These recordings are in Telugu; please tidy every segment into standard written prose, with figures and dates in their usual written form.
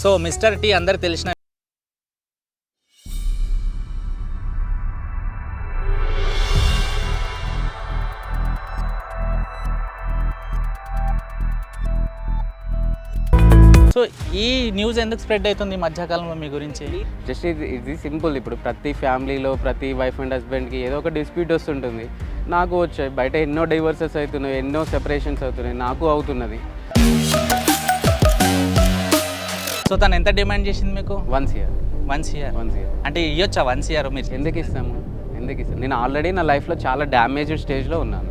సో మిస్టర్ టీ అందరు తెలిసిన సో ఈ న్యూస్ ఎందుకు స్ప్రెడ్ అవుతుంది ఈ మధ్యకాలంలో మీ గురించి? జస్ట్ ఇది సింపుల్. ఇప్పుడు ప్రతి ఫ్యామిలీలో ప్రతి వైఫ్ అండ్ హస్బెండ్కి ఏదో ఒక డిస్ప్యూట్ వస్తుంటుంది. నాకు వచ్చాయి, బయట ఎన్నో డైవర్సెస్ అవుతున్నాయి, ఎన్నో సెపరేషన్స్ అవుతున్నాయి, నాకు అవుతున్నది. సో తను ఎంత డిమాండ్ చేసింది మీకు? 1 year. 1 year అంటే ఇవ్వచ్చా? 1 year మీరు ఎందుకు ఇస్తాము? నేను ఆల్రెడీ నా లైఫ్లో చాలా డ్యామేజ్డ్ స్టేజ్లో ఉన్నాను.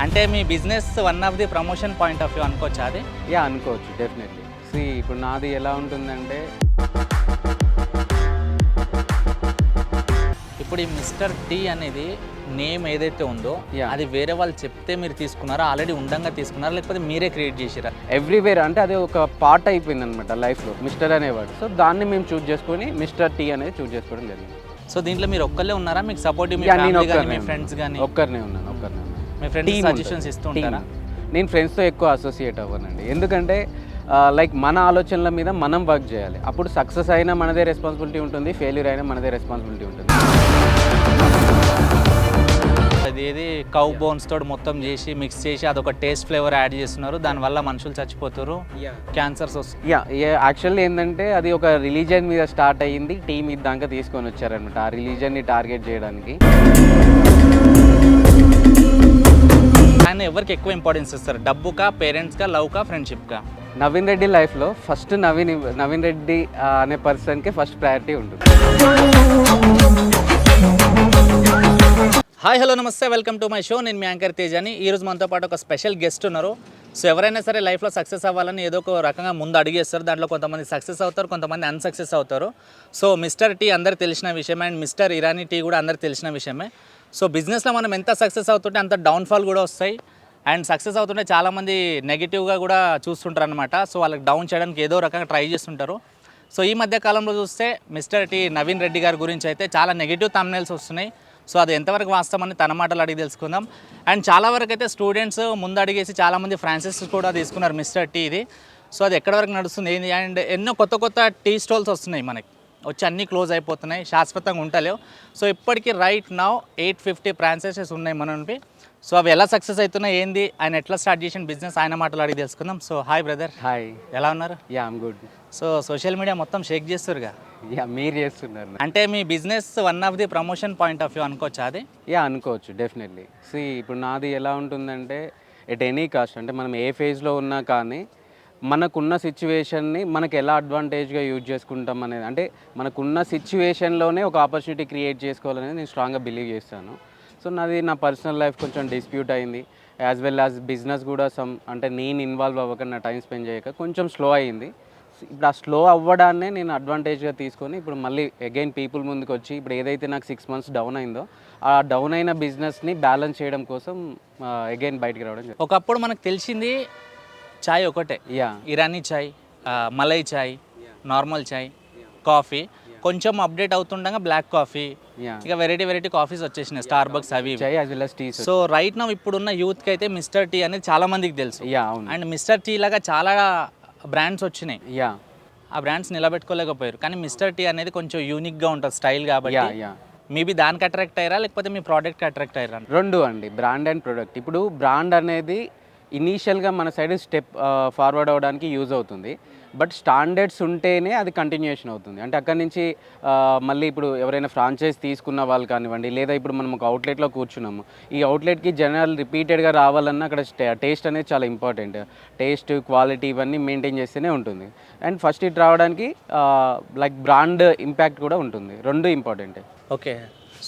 అంటే మీ business one of the promotion point of view అనుకోవచ్చా అది? యా, అనుకోవచ్చు డెఫినెట్లీ. ఇప్పుడు నాది ఎలా ఉంటుందంటే, ఇప్పుడు ఈ మిస్టర్ టీ అనేది నేమ్ ఏదైతే ఉందో Yeah. అది వేరే వాళ్ళు చెప్తే మీరు తీసుకున్నారా, ఆల్రెడీ ఉండంగా తీసుకున్నారా, లేకపోతే మీరే క్రియేట్ చేసిరా? ఎవ్రీవేర్ అంటే అది ఒక పార్ట్ అయిపోయింది అనమాట లైఫ్లో, మిస్టర్ అనేవాడు. సో దాన్ని మేము చూస్ చేసుకొని మిస్టర్ టీ అనేది చూస్ చేసుకోవడం జరిగింది. సో దీంట్లో మీరు ఒక్కళ్ళే ఉన్నారా? మీకు సపోర్టివ్ మీ నేను ఫ్యామిలీ కానీ మీ ఫ్రెండ్స్ కానీ? ఒక్కరినే ఉన్నాను. మీ ఫ్రెండ్స్ సజెషన్స్ ఇస్తూ ఉంటారా? నేను ఫ్రెండ్స్తో ఎక్కువ అసోసియేట్ అవ్వనండి. ఎందుకంటే లైక్ మన ఆలోచనల మీద మనం వర్క్ చేయాలి. అప్పుడు సక్సెస్ అయినా మనదే రెస్పాన్సిబిలిటీ ఉంటుంది, ఫెయిల్యూర్ అయినా మనదే రెస్పాన్సిబిలిటీ ఉంటుంది. అది ఏది కౌ బోన్స్ తోటి మొత్తం చేసి మిక్స్ చేసి అదొక టేస్ట్ ఫ్లేవర్ యాడ్ చేస్తున్నారు, దానివల్ల మనుషులు చచ్చిపోతారు, క్యాన్సర్స్ వస్తాయి. యాక్చువల్లీ ఏంటంటే అది ఒక రిలీజియన్ మీద స్టార్ట్ అయ్యింది, టీ మీద దాకా తీసుకొని వచ్చారనమాట ఆ రిలీజియన్ని టార్గెట్ చేయడానికి. ఆయన ఎవరికి ఎక్కువ ఇంపార్టెన్స్ ఇస్తారు? డబ్బుకా, పేరెంట్స్కా, లవ్కా, ఫ్రెండ్షిప్కా? నవీన్ రెడ్డి లైఫ్లో ఫస్ట్ నవీన్ రెడ్డి అనే పర్సన్కి ఫస్ట్ ప్రయారిటీ ఉంటుంది. హాయ్ హలో నమస్తే, వెల్కమ్ టు మై షో. నేను మీ యాంకర్ తేజాని. ఈరోజు మనతో పాటు ఒక స్పెషల్ గెస్ట్ ఉన్నారు. సో ఎవరైనా సరే లైఫ్లో సక్సెస్ అవ్వాలని ఏదో ఒక రకంగా ముందు అడిగేస్తారు. దాంట్లో కొంతమంది సక్సెస్ అవుతారు, కొంతమంది అన్సక్సెస్ అవుతారు. సో మిస్టర్ టీ అందరికి తెలిసిన విషయం, అండ్ మిస్టర్ ఇరానీ టీ కూడా అందరికి తెలిసిన విషయమే. సో బిజినెస్లో మనం ఎంత సక్సెస్ అవుతుంటే అంత డౌన్ఫాల్ కూడా వస్తాయి. అండ్ సక్సెస్ అవుతుంటే చాలామంది నెగిటివ్గా కూడా చూస్తుంటారు అనమాట. సో వాళ్ళకి డౌన్ చేయడానికి ఏదో రకంగా ట్రై చేస్తుంటారు. సో ఈ మధ్య కాలంలో చూస్తే మిస్టర్ టీ నవీన్ రెడ్డి గారి గురించి అయితే చాలా నెగిటివ్ థంబ్నెయిల్స్ వస్తున్నాయి. సో అది ఎంతవరకు వాస్తవమని తన మాటలు అడిగి తెలుసుకుందాం. అండ్ చాలా వరకు అయితే స్టూడెంట్స్ ముందు అడిగేసి చాలామంది ఫ్రాంచైజ్ కూడా తీసుకున్నారు మిస్టర్ టీ ఇది. సో అది ఎక్కడి వరకు నడుస్తుంది ఏంది? అండ్ ఎన్నో కొత్త టీ స్టాల్స్ వస్తున్నాయి మనకి, వచ్చి అన్నీ క్లోజ్ అయిపోతున్నాయి, శాశ్వతంగా ఉండలేవు. సో ఇప్పటికీ రైట్ నౌ 850 ఫ్రాంచైజెస్ ఉన్నాయి మనకి. సో అవి ఎలా సక్సెస్ అవుతున్నాయి ఏంది, ఆయన ఎట్లా స్టార్ట్ చేసిన బిజినెస్, ఆయన మాటలు అడిగి తెలుసుకుందాం. So hi brother. హాయ్, ఎలా ఉన్నారు? Yeah I'm good. So social media మొత్తం షేక్ చేస్తురుగా? యా, మీరు చేస్తున్నారు. అంటే మీ business one of the promotion point of view అనుకోవచ్చా అది? యా, అనుకోవచ్చు డెఫినెట్లీ. ఇప్పుడు నాది ఎలా ఉంటుందంటే, ఎట్ ఎనీ కాస్ట్, అంటే మనం ఏ ఫేజ్లో ఉన్నా కానీ మనకున్న సిచ్యువేషన్ని మనకు ఎలా అడ్వాంటేజ్గా యూజ్ చేసుకుంటాం అనేది, అంటే మనకున్న సిచ్యువేషన్లోనే ఒక ఆపర్చునిటీ క్రియేట్ చేసుకోవాలనేది నేను స్ట్రాంగ్గా బిలీవ్ చేస్తాను. సో నాది నా పర్సనల్ లైఫ్ కొంచెం డిస్ప్యూట్ అయింది, యాజ్ వెల్ యాజ్ బిజినెస్ కూడా అంటే నేను ఇన్వాల్వ్ అవ్వక, నా టైం స్పెండ్ చేయక కొంచెం స్లో అయింది. ఇప్పుడు ఆ స్లో అవ్వడాన్నే నేను అడ్వాంటేజ్గా తీసుకొని ఇప్పుడు మళ్ళీ అగైన్ పీపుల్ ముందుకు వచ్చి, ఇప్పుడు ఏదైతే నాకు 6 months డౌన్ అయిందో ఆ డౌన్ అయిన బిజినెస్ని బ్యాలెన్స్ చేయడం కోసం అగైన్ బయటికి రావడం. ఒకప్పుడు మనకు తెలిసింది చాయ్ ఒకటే, యా, ఇరానీ చాయ్, మలై చాయ్, నార్మల్ చాయ్, కాఫీ. కొంచెం అప్డేట్ అవుతుండగా బ్లాక్ కాఫీ, ఇక వెరైటీ కాఫీస్ వచ్చేసినాయి, స్టార్ బక్స్ అవి చాయ్ as well as tea. So right now ఇప్పుడున్న యూత్కి అయితే మిస్టర్ టీ అనేది చాలా మందికి తెలుసు. యా, అవును. అండ్ మిస్టర్ టీ లాగా చాలా బ్రాండ్స్ వచ్చినాయి. యా, ఆ బ్రాండ్స్ నిలబెట్టుకోలేకపోయారు. కానీ మిస్టర్ టీ అనేది కొంచెం యూనిక్గా ఉంటుంది స్టైల్ యా, కాబట్టి. యా. మేబీ దానికి అట్రాక్ట్ అయ్యారా, లేకపోతే మీ ప్రోడక్ట్కి అట్రాక్ట్ అయ్యారా? రెండు అండి, బ్రాండ్ అండ్ ప్రొడక్ట్. ఇప్పుడు బ్రాండ్ అనేది ఇనీషియల్గా మన సైడ్ స్టెప్ ఫార్వర్డ్ అవ్వడానికి యూజ్ అవుతుంది, బట్ స్టాండర్డ్స్ ఉంటేనే అది కంటిన్యూషన్ అవుతుంది. అంటే అక్కడి నుంచి మళ్ళీ ఇప్పుడు ఎవరైనా ఫ్రాంచైజ్ తీసుకున్న వాళ్ళు కానివ్వండి, లేదా ఇప్పుడు మనం ఒక అవుట్లెట్లో కూర్చున్నాము, ఈ అవుట్లెట్కి జనాలు రిపీటెడ్గా రావాలన్నా అక్కడ టేస్ట్ అనేది చాలా ఇంపార్టెంట్. టేస్ట్, క్వాలిటీ ఇవన్నీ మెయింటైన్ చేస్తేనే ఉంటుంది. అండ్ ఫస్ట్ ఇట్ రావడానికి లైక్ బ్రాండ్ ఇంపాక్ట్ కూడా ఉంటుంది. రెండు ఇంపార్టెంటే. ఓకే,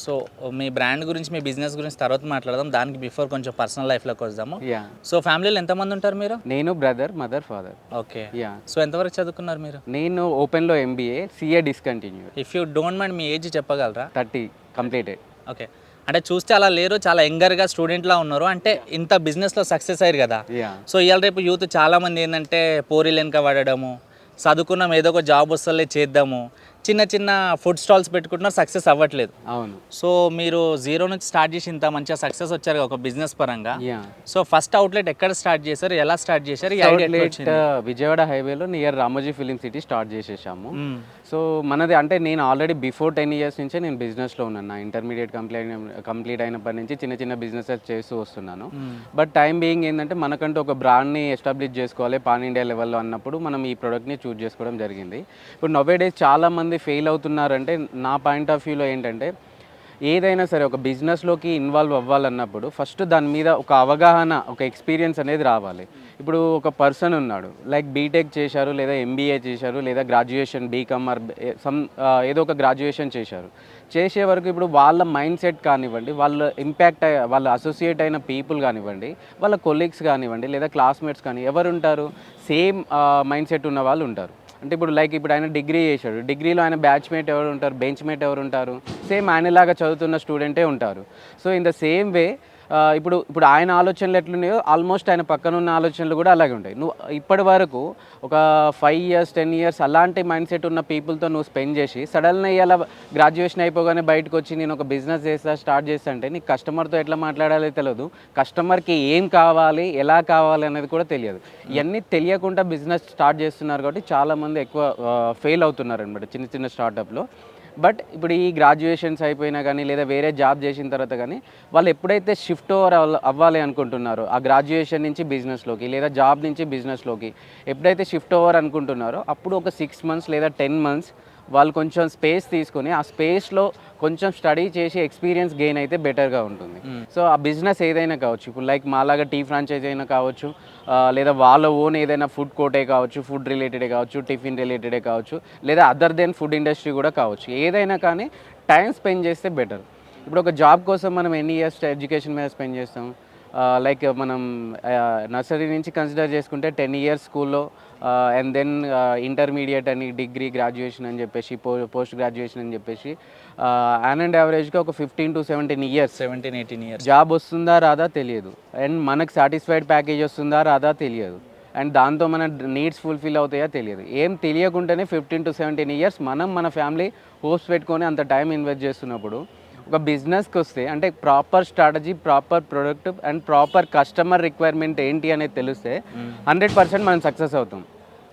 సో మీ బ్రాండ్ గురించి, మీ బిజినెస్ గురించి తర్వాత మాట్లాడదాం. దానికి బిఫోర్ కొంచెం పర్సనల్ లైఫ్లోకి వద్దాము. యా. సో ఫ్యామిలీలో ఎంతమంది ఉంటారు మీరు? నేను, brother, mother, father. Okay. Yeah. So ఎంతవరకు చదువుకున్నారు మీరు? నేను ఓపెన్లో MBA, CA discontinue. If you don't mind me age చెప్పగలరా? 30 కంప్లీటెడ్. ఓకే, అంటే చూస్తే అలా లేరు, చాలా యంగర్గా స్టూడెంట్లా ఉన్నారు. అంటే ఇంత బిజినెస్లో సక్సెస్ అయ్యారు కదా. యా. సో ఇవాళ రేపు యూత్ చాలామంది ఏంటంటే పోరీలు వెనక పడడము, చదువుకున్నాం ఏదో ఒక జాబ్ వస్తలే చేద్దాము, చిన్న చిన్న ఫుడ్ స్టాల్స్ పెట్టుకుంటున్నారు, సక్సెస్ అవ్వట్లేదు. అవును. సో మీరు జీరో నుంచి స్టార్ట్ చేసి ఇంత మంచిగా సక్సెస్ వచ్చారు ఒక బిజినెస్ పరంగా. యా. సో ఫస్ట్ అవుట్లెట్ ఎక్కడ స్టార్ట్ చేశారు, ఎలా స్టార్ట్ చేశారు, ఈ ఐడియా ఎట్లా వచ్చింది? విజయవాడ హైవేలో near Ramoji film city start చేసేసాము. మ్మ్. సో మనది అంటే నేను ఆల్రెడీ బిఫోర్ 10 years నుంచే నేను బిజినెస్లో ఉన్నాను. నా ఇంటర్మీడియట్ కంప్లీట్ అయినప్పటి నుంచి చిన్న చిన్న బిజినెసెస్ చేస్తూ వస్తున్నాను. బట్ టైం బీయింగ్ ఏంటంటే మనకంటూ ఒక బ్రాండ్ని ఎస్టాబ్లిష్ చేసుకోవాలి పాన్ ఇండియా లెవెల్లో అన్నప్పుడు మనం ఈ ప్రోడక్ట్ని చూస్ చేసుకోవడం జరిగింది. ఇప్పుడు నోవేడేస్ చాలామంది ఫెయిల్ అవుతున్నారంటే నా పాయింట్ ఆఫ్ వ్యూలో ఏంటంటే ఏదైనా సరే ఒక బిజినెస్లోకి ఇన్వాల్వ్ అవ్వాలన్నప్పుడు ఫస్ట్ దాని మీద ఒక అవగాహన, ఒక ఎక్స్పీరియన్స్ అనేది రావాలి. ఇప్పుడు ఒక పర్సన్ ఉన్నాడు, లైక్ బీటెక్ చేశారు, లేదా ఎంబీఏ చేశారు, లేదా గ్రాడ్యుయేషన్ బీకామ్ ఆర్ ఏదో ఒక గ్రాడ్యుయేషన్ చేసే వరకు ఇప్పుడు వాళ్ళ మైండ్ సెట్ కానివ్వండి, వాళ్ళ ఇంపాక్ట్ వాళ్ళ అసోసియేట్ అయిన పీపుల్ కానివ్వండి, వాళ్ళ కొలీగ్స్ కానివ్వండి, లేదా క్లాస్మేట్స్ కానీ ఎవరు ఉంటారు, సేమ్ మైండ్ సెట్ ఉన్న వాళ్ళు ఉంటారు. అంటే ఇప్పుడు లైక్ ఇప్పుడు ఆయన డిగ్రీ చేశాడు, డిగ్రీలో ఆయన బ్యాచ్మేట్ ఎవరు ఉంటారు, బెంచ్మేట్ ఎవరు ఉంటారు, సేమ్ ఆయనలాగా చదువుతున్న స్టూడెంటే ఉంటారు. So in the same way ఇప్పుడు ఆయన ఆలోచనలు ఎట్లున్నాయో ఆల్మోస్ట్ ఆయన పక్కన ఉన్న ఆలోచనలు కూడా అలాగే ఉంటాయి. నువ్వు ఇప్పటి వరకు ఒక 5 years 10 years అలాంటి మైండ్ సెట్ ఉన్న పీపుల్తో నువ్వు స్పెండ్ చేసి సడన్గా ఇలా గ్రాడ్యుయేషన్ అయిపోగానే బయటకు వచ్చి నేను ఒక బిజినెస్ స్టార్ట్ చేస్తా అంటే నీకు కస్టమర్తో ఎట్లా మాట్లాడాలో తెలియదు, కస్టమర్కి ఏం కావాలి, ఎలా కావాలి అనేది కూడా తెలియదు. ఇవన్నీ తెలియకుండా బిజినెస్ స్టార్ట్ చేస్తున్నారు కాబట్టి చాలామంది ఎక్కువ ఫెయిల్ అవుతున్నారు అనమాట చిన్న చిన్న స్టార్టప్లో. బట్ ఇప్పుడు ఈ గ్రాడ్యుయేషన్స్ అయిపోయినా కానీ లేదా వేరే జాబ్ చేసిన తర్వాత కానీ వాళ్ళు ఎప్పుడైతే షిఫ్ట్ ఓవర్ అవ్వాలి అనుకుంటున్నారో ఆ గ్రాడ్యుయేషన్ నుంచి బిజినెస్లోకి లేదా జాబ్ నుంచి బిజినెస్లోకి ఎప్పుడైతే షిఫ్ట్ ఓవర్ అనుకుంటున్నారో అప్పుడు ఒక 6 months లేదా 10 months వాళ్ళు కొంచెం స్పేస్ తీసుకొని ఆ స్పేస్లో కొంచెం స్టడీ చేసి ఎక్స్పీరియన్స్ గెయిన్ అయితే బెటర్గా ఉంటుంది. సో ఆ బిజినెస్ ఏదైనా కావచ్చు, ఇప్పుడు లైక్ మాలాగా టీ ఫ్రాంచైజ్ అయినా కావచ్చు, లేదా వాళ్ళ ఓన్ ఏదైనా ఫుడ్ కోర్టే కావచ్చు, ఫుడ్ రిలేటెడే కావచ్చు, టిఫిన్ రిలేటెడే కావచ్చు, లేదా అదర్ దెన్ ఫుడ్ ఇండస్ట్రీ కూడా కావచ్చు, ఏదైనా కానీ టైం స్పెండ్ చేస్తే బెటర్. ఇప్పుడు ఒక జాబ్ కోసం మనం ఎన్ని ఇయర్స్ ఎడ్యుకేషన్ మీద స్పెండ్ చేస్తాం, లైక్ మనం నర్సరీ నుంచి కన్సిడర్ చేసుకుంటే 10 years స్కూల్లో అండ్ దెన్ ఇంటర్మీడియట్ అని డిగ్రీ గ్రాడ్యుయేషన్ అని చెప్పేసి పోస్ట్ గ్రాడ్యుయేషన్ అని చెప్పేసి అండ్ యావరేజ్గా ఒక 15 to 17 years 17-18 years జాబ్ వస్తుందా రాదా తెలియదు, అండ్ మనకు సాటిస్ఫైడ్ ప్యాకేజ్ వస్తుందా రాదా తెలియదు, అండ్ దాంతో మన నీడ్స్ ఫుల్ఫిల్ అవుతాయా తెలియదు. ఏం తెలియకుండానే 15 to 17 years మనం మన ఫ్యామిలీ హోప్స్ పెట్టుకొని అంత టైం ఇన్వెస్ట్ చేస్తున్నప్పుడు ఒక బిజినెస్కి వస్తే అంటే proper strategy, proper product and proper customer requirement ఏంటి అనేది తెలిస్తే 100% మనం సక్సెస్ అవుతాం.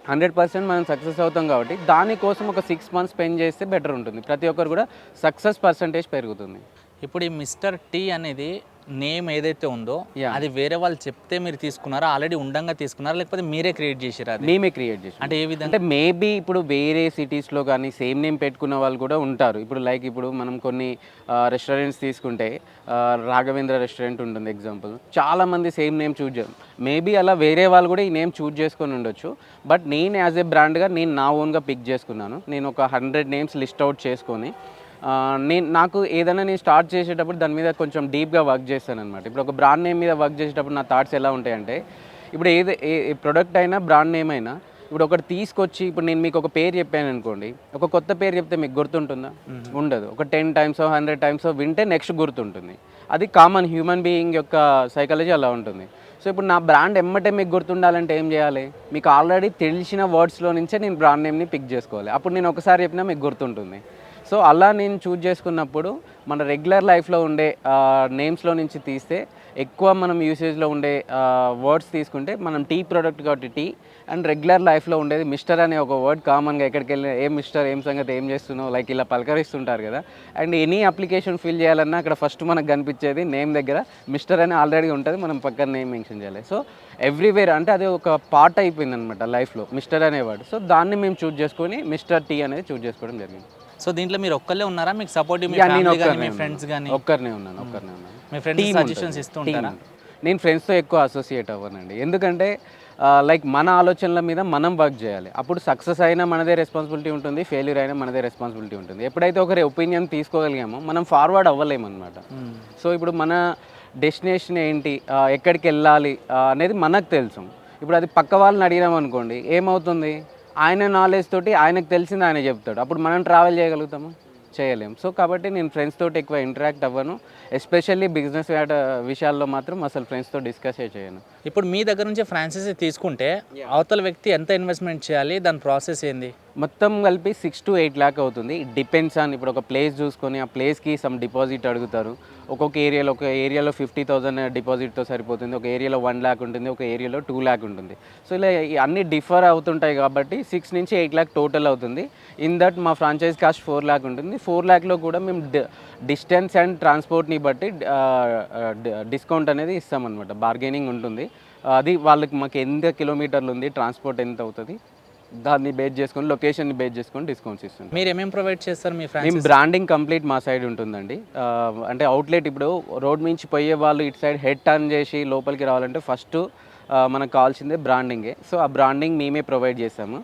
100% మనం సక్సెస్ అవుతాం కాబట్టి దానికోసం ఒక 6 months స్పెండ్ చేస్తే బెటర్ ఉంటుంది. ప్రతి ఒక్కరు కూడా సక్సెస్ పర్సంటేజ్ పెరుగుతుంది. ఇప్పుడు ఈ మిస్టర్ టీ అనేది నేమ్ ఏదైతే ఉందో Yeah. అది వేరే వాళ్ళు చెప్తే మీరు తీసుకున్నారా, ఆల్రెడీ ఉండంగా తీసుకున్నారా, లేకపోతే మీరే క్రియేట్ చేసారా? అది మేమే క్రియేట్ చేసాం. అంటే ఏ విధంగా? అంటే మేబీ ఇప్పుడు వేరే సిటీస్లో కానీ సేమ్ నేమ్ పెట్టుకున్న వాళ్ళు కూడా ఉంటారు. ఇప్పుడు లైక్ ఇప్పుడు మనం కొన్ని రెస్టారెంట్స్ తీసుకుంటే రాఘవేంద్ర రెస్టారెంట్ ఉంటుంది ఎగ్జాంపుల్, చాలామంది సేమ్ నేమ్ చూజ్ చేయాలి. మేబీ అలా వేరే వాళ్ళు కూడా ఈ నేమ్ చూజ్ చేసుకొని ఉండొచ్చు. బట్ నేను యాజ్ ఏ బ్రాండ్గా నేను నా ఓన్గా పిక్ చేసుకున్నాను. నేను ఒక 100 names లిస్ట్ అవుట్ చేసుకొని నాకు ఏదైనా నేను స్టార్ట్ చేసేటప్పుడు దాని మీద కొంచెం డీప్గా వర్క్ చేస్తాను అనమాట. ఇప్పుడు ఒక బ్రాండ్ నేమ్ మీద వర్క్ చేసేటప్పుడు నా థాట్స్ ఎలా ఉంటాయంటే, ఇప్పుడు ఏ ప్రొడక్ట్ అయినా బ్రాండ్ నేమ్ అయినా ఇప్పుడు ఒకటి తీసుకొచ్చి ఇప్పుడు నేను మీకు ఒక పేరు చెప్పాను అనుకోండి, ఒక కొత్త పేరు చెప్తే మీకు గుర్తుంటుందా? ఉండదు. ఒక 10 times 100 times వింటే నెక్స్ట్ గుర్తుంటుంది. అది కామన్ హ్యూమన్ బీయింగ్ యొక్క సైకాలజీ అలా ఉంటుంది. సో ఇప్పుడు నా బ్రాండ్ ఎమ్మటే మీకు గుర్తుండాలంటే ఏం చేయాలి? మీకు ఆల్రెడీ తెలిసిన వర్డ్స్లో నుంచే నేను బ్రాండ్ నేమ్ని పిక్ చేసుకోవాలి. అప్పుడు నేను ఒకసారి చెప్పినా మీకు గుర్తుంటుంది. సో అలా నేను చూజ్ చేసుకున్నప్పుడు మన రెగ్యులర్ లైఫ్లో ఉండే నేమ్స్లో నుంచి తీస్తే ఎక్కువ మనం యూసేజ్లో ఉండే వర్డ్స్ తీసుకుంటే మనం టీ ప్రోడక్ట్ కాబట్టి టీ, అండ్ రెగ్యులర్ లైఫ్లో ఉండేది మిస్టర్ అనే ఒక వర్డ్ కామన్గా ఎక్కడికి వెళ్ళి ఏం మిస్టర్, ఏం సంగతి, ఏం చేస్తున్నావు, లైక్ ఇలా పలకరిస్తుంటారు కదా. అండ్ ఎనీ అప్లికేషన్ ఫిల్ చేయాలన్నా అక్కడ ఫస్ట్ మనకు కనిపించేది నేమ్ దగ్గర మిస్టర్ అని ఆల్రెడీ ఉంటుంది, మనం పక్కన నేమ్ మెన్షన్ చేయాలి. సో ఎవ్రీవేర్ అంటే అది ఒక పార్ట్ అయిపోయింది అనమాట లైఫ్లో మిస్టర్ అనే వర్డ్. సో దాన్ని మేము చూజ్ చేసుకొని మిస్టర్ టీ అనేది చూజ్ చేసుకోవడం జరిగింది. సో దీంట్లో మీరు ఒక్కళ్ళే ఉన్నారా, మీకు సపోర్టివ్ మీ నేను ఫ్యామిలీ కానీ మీ ఒక్కరినే ఫ్రెండ్స్ కానీ? ఒక్కరినే ఉన్నాను. మీ ఫ్రెండ్స్ సజెషన్స్ ఇస్తూ ఉంటారా? నేను ఫ్రెండ్స్తో ఎక్కువ అసోసియేట్ అవ్వనండి, ఎందుకంటే లైక్ మన ఆలోచనల మీద మనం వర్క్ చేయాలి. అప్పుడు సక్సెస్ అయినా మనదే రెస్పాన్సిబిలిటీ ఉంటుంది, ఫెయిల్యూర్ అయినా మనదే రెస్పాన్సిబిలిటీ ఉంటుంది. ఎప్పుడైతే ఒకరి ఒపీనియన్ తీసుకోగలిగామో మనం ఫార్వర్డ్ అవ్వలేమన్నమాట. సో ఇప్పుడు మన డెస్టినేషన్ ఏంటి, ఎక్కడికి వెళ్ళాలి అనేది మనకు తెలుసు. ఇప్పుడు అది పక్క వాళ్ళని అడిగినాం అనుకోండి, ఏమవుతుంది? ఆయన నాలెడ్జ్ తోటి ఆయనకు తెలిసింది ఆయన చెప్తాడు. అప్పుడు మనం ట్రావెల్ చేయగలుగుతాము? చేయలేం. సో కాబట్టి నేను ఫ్రెండ్స్ తోటి ఎక్కువ ఇంటరాక్ట్ అవ్వను, ఎస్పెషల్లీ బిజినెస్ విషయాల్లో మాత్రం అసలు ఫ్రెండ్స్తో డిస్కస్ చేయను. ఇప్పుడు మీ దగ్గర నుంచి ఫ్రాంచైజీ తీసుకుంటే అవతల వ్యక్తి ఎంత ఇన్వెస్ట్మెంట్ చేయాలి, దాని ప్రాసెస్ ఏంది? మొత్తం కలిపి 6 to 8 lakh అవుతుంది. డిపెండ్స్ ఆన్ ఇప్పుడు ఒక ప్లేస్ చూసుకొని ఆ ప్లేస్కి సమ్ డిపాజిట్ అడుగుతారు. ఒక ఏరియాలో 50,000 డిపాజిట్తో సరిపోతుంది, ఒక ఏరియాలో 1 lakh ఉంటుంది, ఒక ఏరియాలో 2 lakh ఉంటుంది. సో ఇలా అన్ని డిఫర్ అవుతుంటాయి కాబట్టి 6 నుంచి 8 lakh టోటల్ అవుతుంది. ఇన్ దట్ మా ఫ్రాంచైజ్ కాస్ట్ 4 lakh ఉంటుంది. 4 lakhలో కూడా మేము డిస్టెన్స్ అండ్ ట్రాన్స్పోర్ట్ని బట్టి డిస్కౌంట్ అనేది ఇస్తామన్నమాట. బార్గెనింగ్ ఉంటుంది. అది వాళ్ళకి మాకు ఎంత కిలోమీటర్లు ఉంది, ట్రాన్స్పోర్ట్ ఎంత అవుతుంది, దాన్ని బేస్ చేసుకొని, లొకేషన్ని బేస్ చేసుకొని డిస్కౌంట్స్ ఇస్తుంది. మీరు ఏమేమి ప్రొవైడ్ చేస్తారు మీ మేము ఫ్రాంచైజీ? బ్రాండింగ్ కంప్లీట్ మా సైడ్ ఉంటుందండి. అంటే అవుట్లెట్ ఇప్పుడు రోడ్ నుంచి పోయే వాళ్ళు ఇటు సైడ్ హెడ్ టర్న్ చేసి లోపలికి రావాలంటే ఫస్ట్ మనకు కావాల్సిందే బ్రాండింగే. సో ఆ బ్రాండింగ్ మేమే ప్రొవైడ్ చేస్తాము.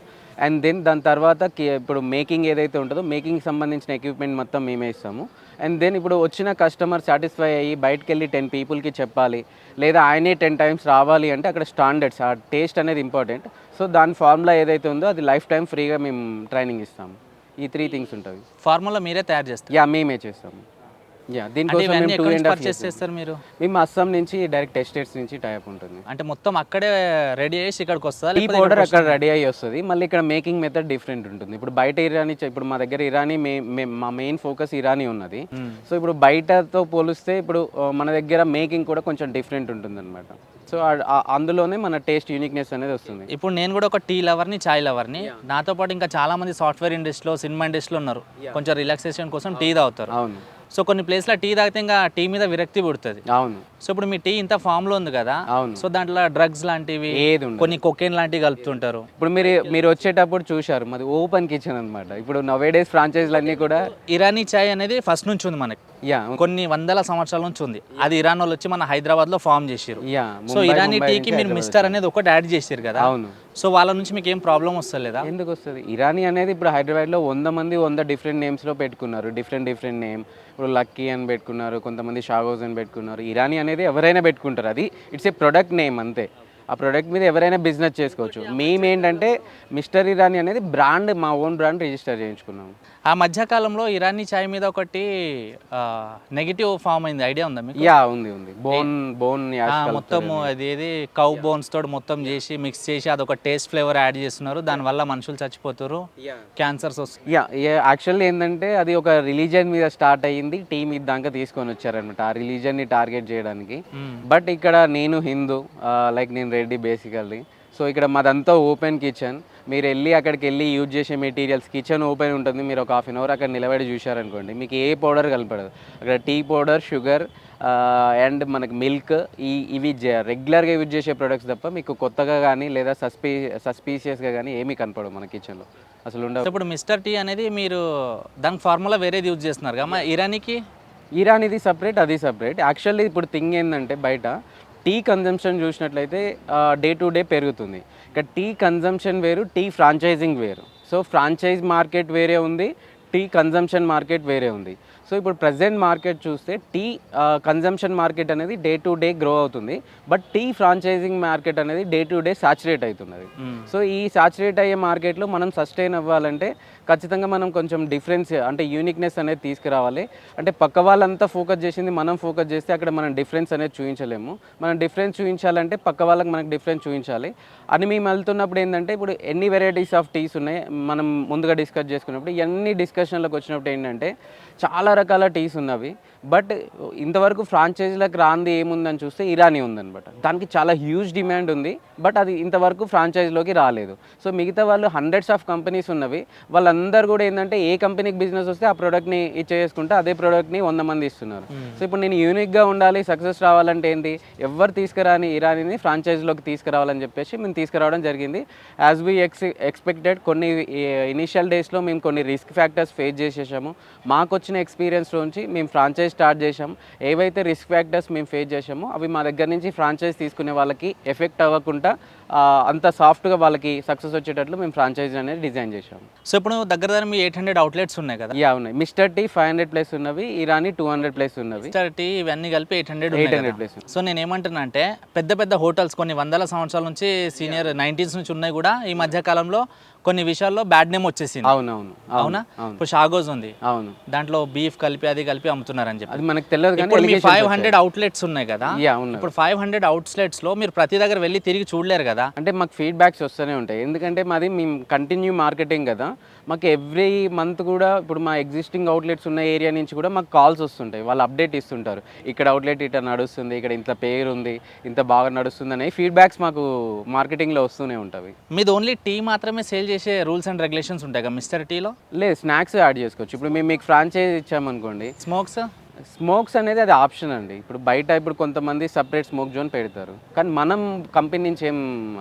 అండ్ దెన్ దాని తర్వాత ఇప్పుడు మేకింగ్ ఏదైతే ఉంటుందో మేకింగ్కి సంబంధించిన ఎక్విప్మెంట్ మొత్తం మేమే ఇస్తాము. అండ్ దెన్ ఇప్పుడు వచ్చిన కస్టమర్ సాటిస్ఫై అయ్యి బయటకు వెళ్ళి 10 పీపుల్కి చెప్పాలి, లేదా ఆయనే 10 times రావాలి అంటే అక్కడ స్టాండర్డ్స్, ఆ టేస్ట్ అనేది ఇంపార్టెంట్. సో దాని ఫార్ములా ఏదైతే ఉందో అది లైఫ్ టైం ఫ్రీగా మేము ట్రైనింగ్ ఇస్తాము. ఈ 3 things ఉంటుంది. ఫార్ములా మీరే తయారు చేస్తారు? యా, మేమే చేస్తాము. యా, దీనికోసం మేము 2.5 పర్చేస్ చేస్తారు మీరు? మేము అస్సాం నుంచి డైరెక్ట్ ఎస్టేట్స్ నుంచి టైప్ ఉంటుంది. అంటే మొత్తం అక్కడే రెడీ చేసి ఇక్కడికి వస్తుందా? టీ పౌడర్ అక్కడ రెడీ అయ్యి వస్తుంది. మళ్ళీ ఇక్కడ మేకింగ్ మెథడ్ డిఫరెంట్ ఉంటుంది. ఇప్పుడు బయట ఇరానీ, ఇప్పుడు మా దగ్గర ఇరానీ, మా మెయిన్ ఫోకస్ ఇరానీ ఉన్నది. సో ఇప్పుడు బయటతో పోలిస్తే ఇప్పుడు మన దగ్గర మేకింగ్ కూడా కొంచెం డిఫరెంట్ ఉంటుంది అనమాట. సో అందులోనే మన టేస్ట్ యూనిక్నెస్ అనేది వస్తుంది. ఇప్పుడు నేను కూడా ఒక టీ లవర్ని, చాయ్ లవర్ని. నాతో పాటు ఇంకా చాలా మంది సాఫ్ట్వేర్ ఇండస్ట్రీలో, సినిమా ఇండస్ట్రీలో ఉన్నారు. కొంచెం రిలాక్సేషన్ కోసం టీ తాగుతారు. అవును. సో కొన్ని ప్లేస్లో టీ తాగితే ఇంకా టీ మీద విరక్తి పుడుతుంది. అవును. సో ఇప్పుడు మీ టీ ఇంత ఫామ్లో ఉంది కదా. అవును. సో దాంట్లో డ్రగ్స్ లాంటివి, ఏది ఉండదు. కొన్ని కొకేన్ లాంటివి కలుపుతుంటారు. ఇప్పుడు మీరు వచ్చేటప్పుడు చూశారు మాది ఓపెన్ కిచెన్ అనమాట. ఇప్పుడు నవేడేస్ ఫ్రాంచైజీలు అన్నీ కూడా ఇరానీ చాయ్ అనేది ఫస్ట్ నుంచి ఉంది మనకి. యా, కొన్ని వందల సంవత్సరాల నుంచి ఉంది. అది ఇరాన్ వాళ్ళు వచ్చి మన హైదరాబాద్లో ఫామ్ చేసారు. యా. సో ఇరానీ టీకి మీరు మిస్టర్ అనేది ఒకటి యాడ్ చేసారు కదా. అవును. సో వాళ్ళ నుంచి మీకు ఏం ప్రాబ్లం వస్తలేదా? ఎందుకు వస్తుంది? ఇరానీ అనేది ఇప్పుడు హైదరాబాద్లో 100 మంది 100 డిఫరెంట్ నేమ్స్లో పెట్టుకున్నారు. Different name. ఇప్పుడు లక్కీ అని పెట్టుకున్నారు, కొంతమంది షాగోజ్ అని పెట్టుకున్నారు. ఇరానీ అనేది ఎవరైనా పెట్టుకుంటారు. అది ఇట్స్ ఏ ప్రొడక్ట్ నేమ్ అంతే. ఆ ప్రోడక్ట్ మీద ఎవరైనా బిజినెస్ చేసుకోవచ్చు. మేమేంటంటే మిస్టర్ ఇరానీ అనేది బ్రాండ్, మా ఓన్ బ్రాండ్ రిజిస్టర్ చేయించుకున్నాము. ఆ మధ్యకాలంలో ఇరానీ చాయ్ మీద ఒకటి నెగిటివ్ ఫామ్ అయింది, ఐడియా ఉందా మీకు? యా, ఉంది. బోన్ మొత్తం అది ఏది కౌ బోన్స్ తోటి మొత్తం చేసి మిక్స్ చేసి అదొక టేస్ట్ ఫ్లేవర్ యాడ్ చేస్తున్నారు. దానివల్ల మనుషులు చచ్చిపోతారు, క్యాన్సర్స్ వస్తుంది. యాక్చువల్లీ ఏంటంటే అది ఒక రిలీజియన్ మీద స్టార్ట్ అయ్యింది, టీ మీద దాకా తీసుకొని వచ్చారనమాట ఆ రిలీజియన్ని టార్గెట్ చేయడానికి. బట్ ఇక్కడ నేను హిందూ, లైక్ నేను రెడ్డి బేసికల్లీ. సో ఇక్కడ మాదంతా ఓపెన్ కిచెన్. మీరు అక్కడికి వెళ్ళి యూజ్ చేసే మెటీరియల్స్, కిచెన్ ఓపెన్ ఉంటుంది. మీరు ఒక 1/2 hour అక్కడ నిలబడి చూశారనుకోండి, మీకు ఏ పౌడర్ కలపడదు. అక్కడ టీ పౌడర్, షుగర్ అండ్ మనకి మిల్క్, ఇవి రెగ్యులర్గా యూజ్ చేసే ప్రొడక్ట్స్ తప్ప మీకు కొత్తగా కానీ లేదా సస్పీషియస్గా కానీ ఏమీ కనపడవు మన కిచెన్లో అసలు ఉండవు. ఇప్పుడు మిస్టర్ టీ అనేది మీరు దాని ఫార్ములా వేరేది యూజ్ చేస్తున్నారు కదా. ఇరానీది సపరేట్, అది సపరేట్. యాక్చువల్లీ ఇప్పుడు థింగ్ ఏంటంటే బయట టీ కన్జంప్షన్ చూసినట్లయితే డే టు డే పెరుగుతుంది. ఇక్కడ టీ కన్జంప్షన్ వేరు, టీ ఫ్రాంచైజింగ్ వేరు. సో ఫ్రాంచైజ్ మార్కెట్ వేరే ఉంది, టీ కన్జంప్షన్ మార్కెట్ వేరే ఉంది. సో ఇప్పుడు ప్రజెంట్ మార్కెట్ చూస్తే టీ కన్జంప్షన్ మార్కెట్ అనేది డే టు డే గ్రో అవుతుంది. బట్ టీ ఫ్రాంచైజింగ్ మార్కెట్ అనేది డే టు డే సాచురేట్ అవుతున్నది. సో ఈ సాచురేట్ అయ్యే మార్కెట్లో మనం సస్టైన్ అవ్వాలంటే ఖచ్చితంగా మనం కొంచెం డిఫరెన్స్ అంటే యూనిక్నెస్ అనేది తీసుకురావాలి. అంటే పక్క వాళ్ళంతా ఫోకస్ చేసింది మనం ఫోకస్ చేస్తే అక్కడ మనం డిఫరెన్స్ అనేది చూపించలేము. మనం డిఫరెన్స్ చూపించాలంటే పక్క వాళ్ళకి మనకు డిఫరెన్స్ చూపించాలి అని మేము వెళ్తున్నప్పుడు ఏంటంటే ఇప్పుడు ఎన్ని వెరైటీస్ ఆఫ్ టీస్ ఉన్నాయి మనం ముందుగా డిస్కస్ చేసుకున్నప్పుడు, ఇవన్నీ డిస్కషన్లకు వచ్చినప్పుడు ఏంటంటే చాలా రకాల టీస్ ఉన్నవి. బట్ ఇంతవరకు ఫ్రాంచైజీలకు రాంది ఏముందని చూస్తే ఇరానీ ఉందన్నమాట. దానికి చాలా హ్యూజ్ డిమాండ్ ఉంది, బట్ అది ఇంతవరకు ఫ్రాంచైజీలోకి రాలేదు. సో మిగతా వాళ్ళు హండ్రెడ్స్ ఆఫ్ కంపెనీస్ ఉన్నవి. వాళ్ళందరూ కూడా ఏంటంటే ఏ కంపెనీకి బిజినెస్ వస్తే ఆ ప్రోడక్ట్ని ఇచ్చేసుకుంటే అదే ప్రోడక్ట్ని 100 మంది ఇస్తున్నారు. సో ఇప్పుడు నేను యూనిక్గా ఉండాలి, సక్సెస్ రావాలంటే ఏంటి, ఎవరు తీసుకురాని ఇరానీని ఫ్రాంచైజీలోకి తీసుకురావాలని చెప్పేసి మేము తీసుకురావడం జరిగింది. యాజ్ వీ ఎక్స్పెక్టెడ్ కొన్ని ఇనిషియల్ డేస్లో మేము కొన్ని రిస్క్ ఫ్యాక్టర్స్ ఫేస్ చేసేసాము. మాకు వచ్చిన ఎక్స్పీరియన్స్లోంచి మేము ఫ్రాంచైజ్ స్టార్ట్ చేసాం. ఏవైతే రిస్క్ ఫ్యాక్టర్స్ మేము ఫేస్ చేసామో అవి మా దగ్గర నుంచి ఫ్రాంచైజ్ తీసుకునే వాళ్ళకి ఎఫెక్ట్ అవ్వకుండా అంత సాఫ్ట్గా వాళ్ళకి సక్సెస్ వచ్చేటట్లు మేము ఫ్రాంచైజీ అనేది డిజైన్ చేసాము. సో ఇప్పుడు దగ్గర మీ 800 అవుట్లెట్స్ ఉన్నాయి కదా, యా ఉన్నాయి. మిస్టర్ టీ 500+ ఉన్నవి, ఇరానీ 200+ ఉన్నవి, మిస్టర్ టీ ఇవన్నీ కలిపి 800 800+. సో నేను ఏమంటున్నా అంటే పెద్ద పెద్ద హోటల్స్ కొన్ని వందల సంవత్సరాల నుంచి సీనియర్ 90s నుంచి ఉన్నాయి కూడా ఈ మధ్య కాలంలో కొన్ని విషయాల్లో బ్యాడ్ నేమ్ వచ్చేసింది. అవునవును అవునా? ఇప్పుడు షాగోజ్ ఉంది, అవును, దాంట్లో బీఫ్ కలిపి అది కలిపి అమ్ముతున్నారని చెప్పి. అది మనకు తెలియదు కానీ ఇప్పుడు మీ 500 అవుట్లెట్స్ ఉన్నాయి కదా, యా ఉన్నాయి. ఇప్పుడు 500 అవుట్లెట్స్ లో మీరు ప్రతి దగ్గర వెళ్ళి తిరిగి చూడలేరు కదా. అంటే మాకు ఫీడ్బ్యాక్స్ వస్తూనే ఉంటాయి, ఎందుకంటే మాది మేము కంటిన్యూ మార్కెటింగ్ కదా. మాకు ఎవ్రీ మంత్ కూడా ఇప్పుడు మా ఎగ్జిస్టింగ్ అవుట్లెట్స్ ఉన్న ఏరియా నుంచి కూడా మాకు కాల్స్ వస్తుంటాయి, వాళ్ళు అప్డేట్ ఇస్తుంటారు. ఇక్కడ అవుట్లెట్ ఇట్లా నడుస్తుంది, ఇక్కడ ఇంత పేరు ఉంది, ఇంత బాగా నడుస్తుంది అనే ఫీడ్బ్యాక్స్ మాకు మార్కెటింగ్లో వస్తూనే ఉంటాయి. మీది ఓన్లీ టీ మాత్రమే సేల్ చేసే రూల్స్ అండ్ రెగ్యులేషన్స్ ఉంటాయి కదా మిస్టర్ టీలో? లేదు, స్నాక్స్ యాడ్ చేసుకోవచ్చు. ఇప్పుడు మేము మీకు ఫ్రాంచైజ్ ఇచ్చామనుకోండి, స్మోక్స్ అనేది అది ఆప్షన్ అండి. ఇప్పుడు బయట ఇప్పుడు కొంతమంది సపరేట్ స్మోక్ జోన్ పెడతారు, కానీ మనం కంపెనీ నుంచి ఏం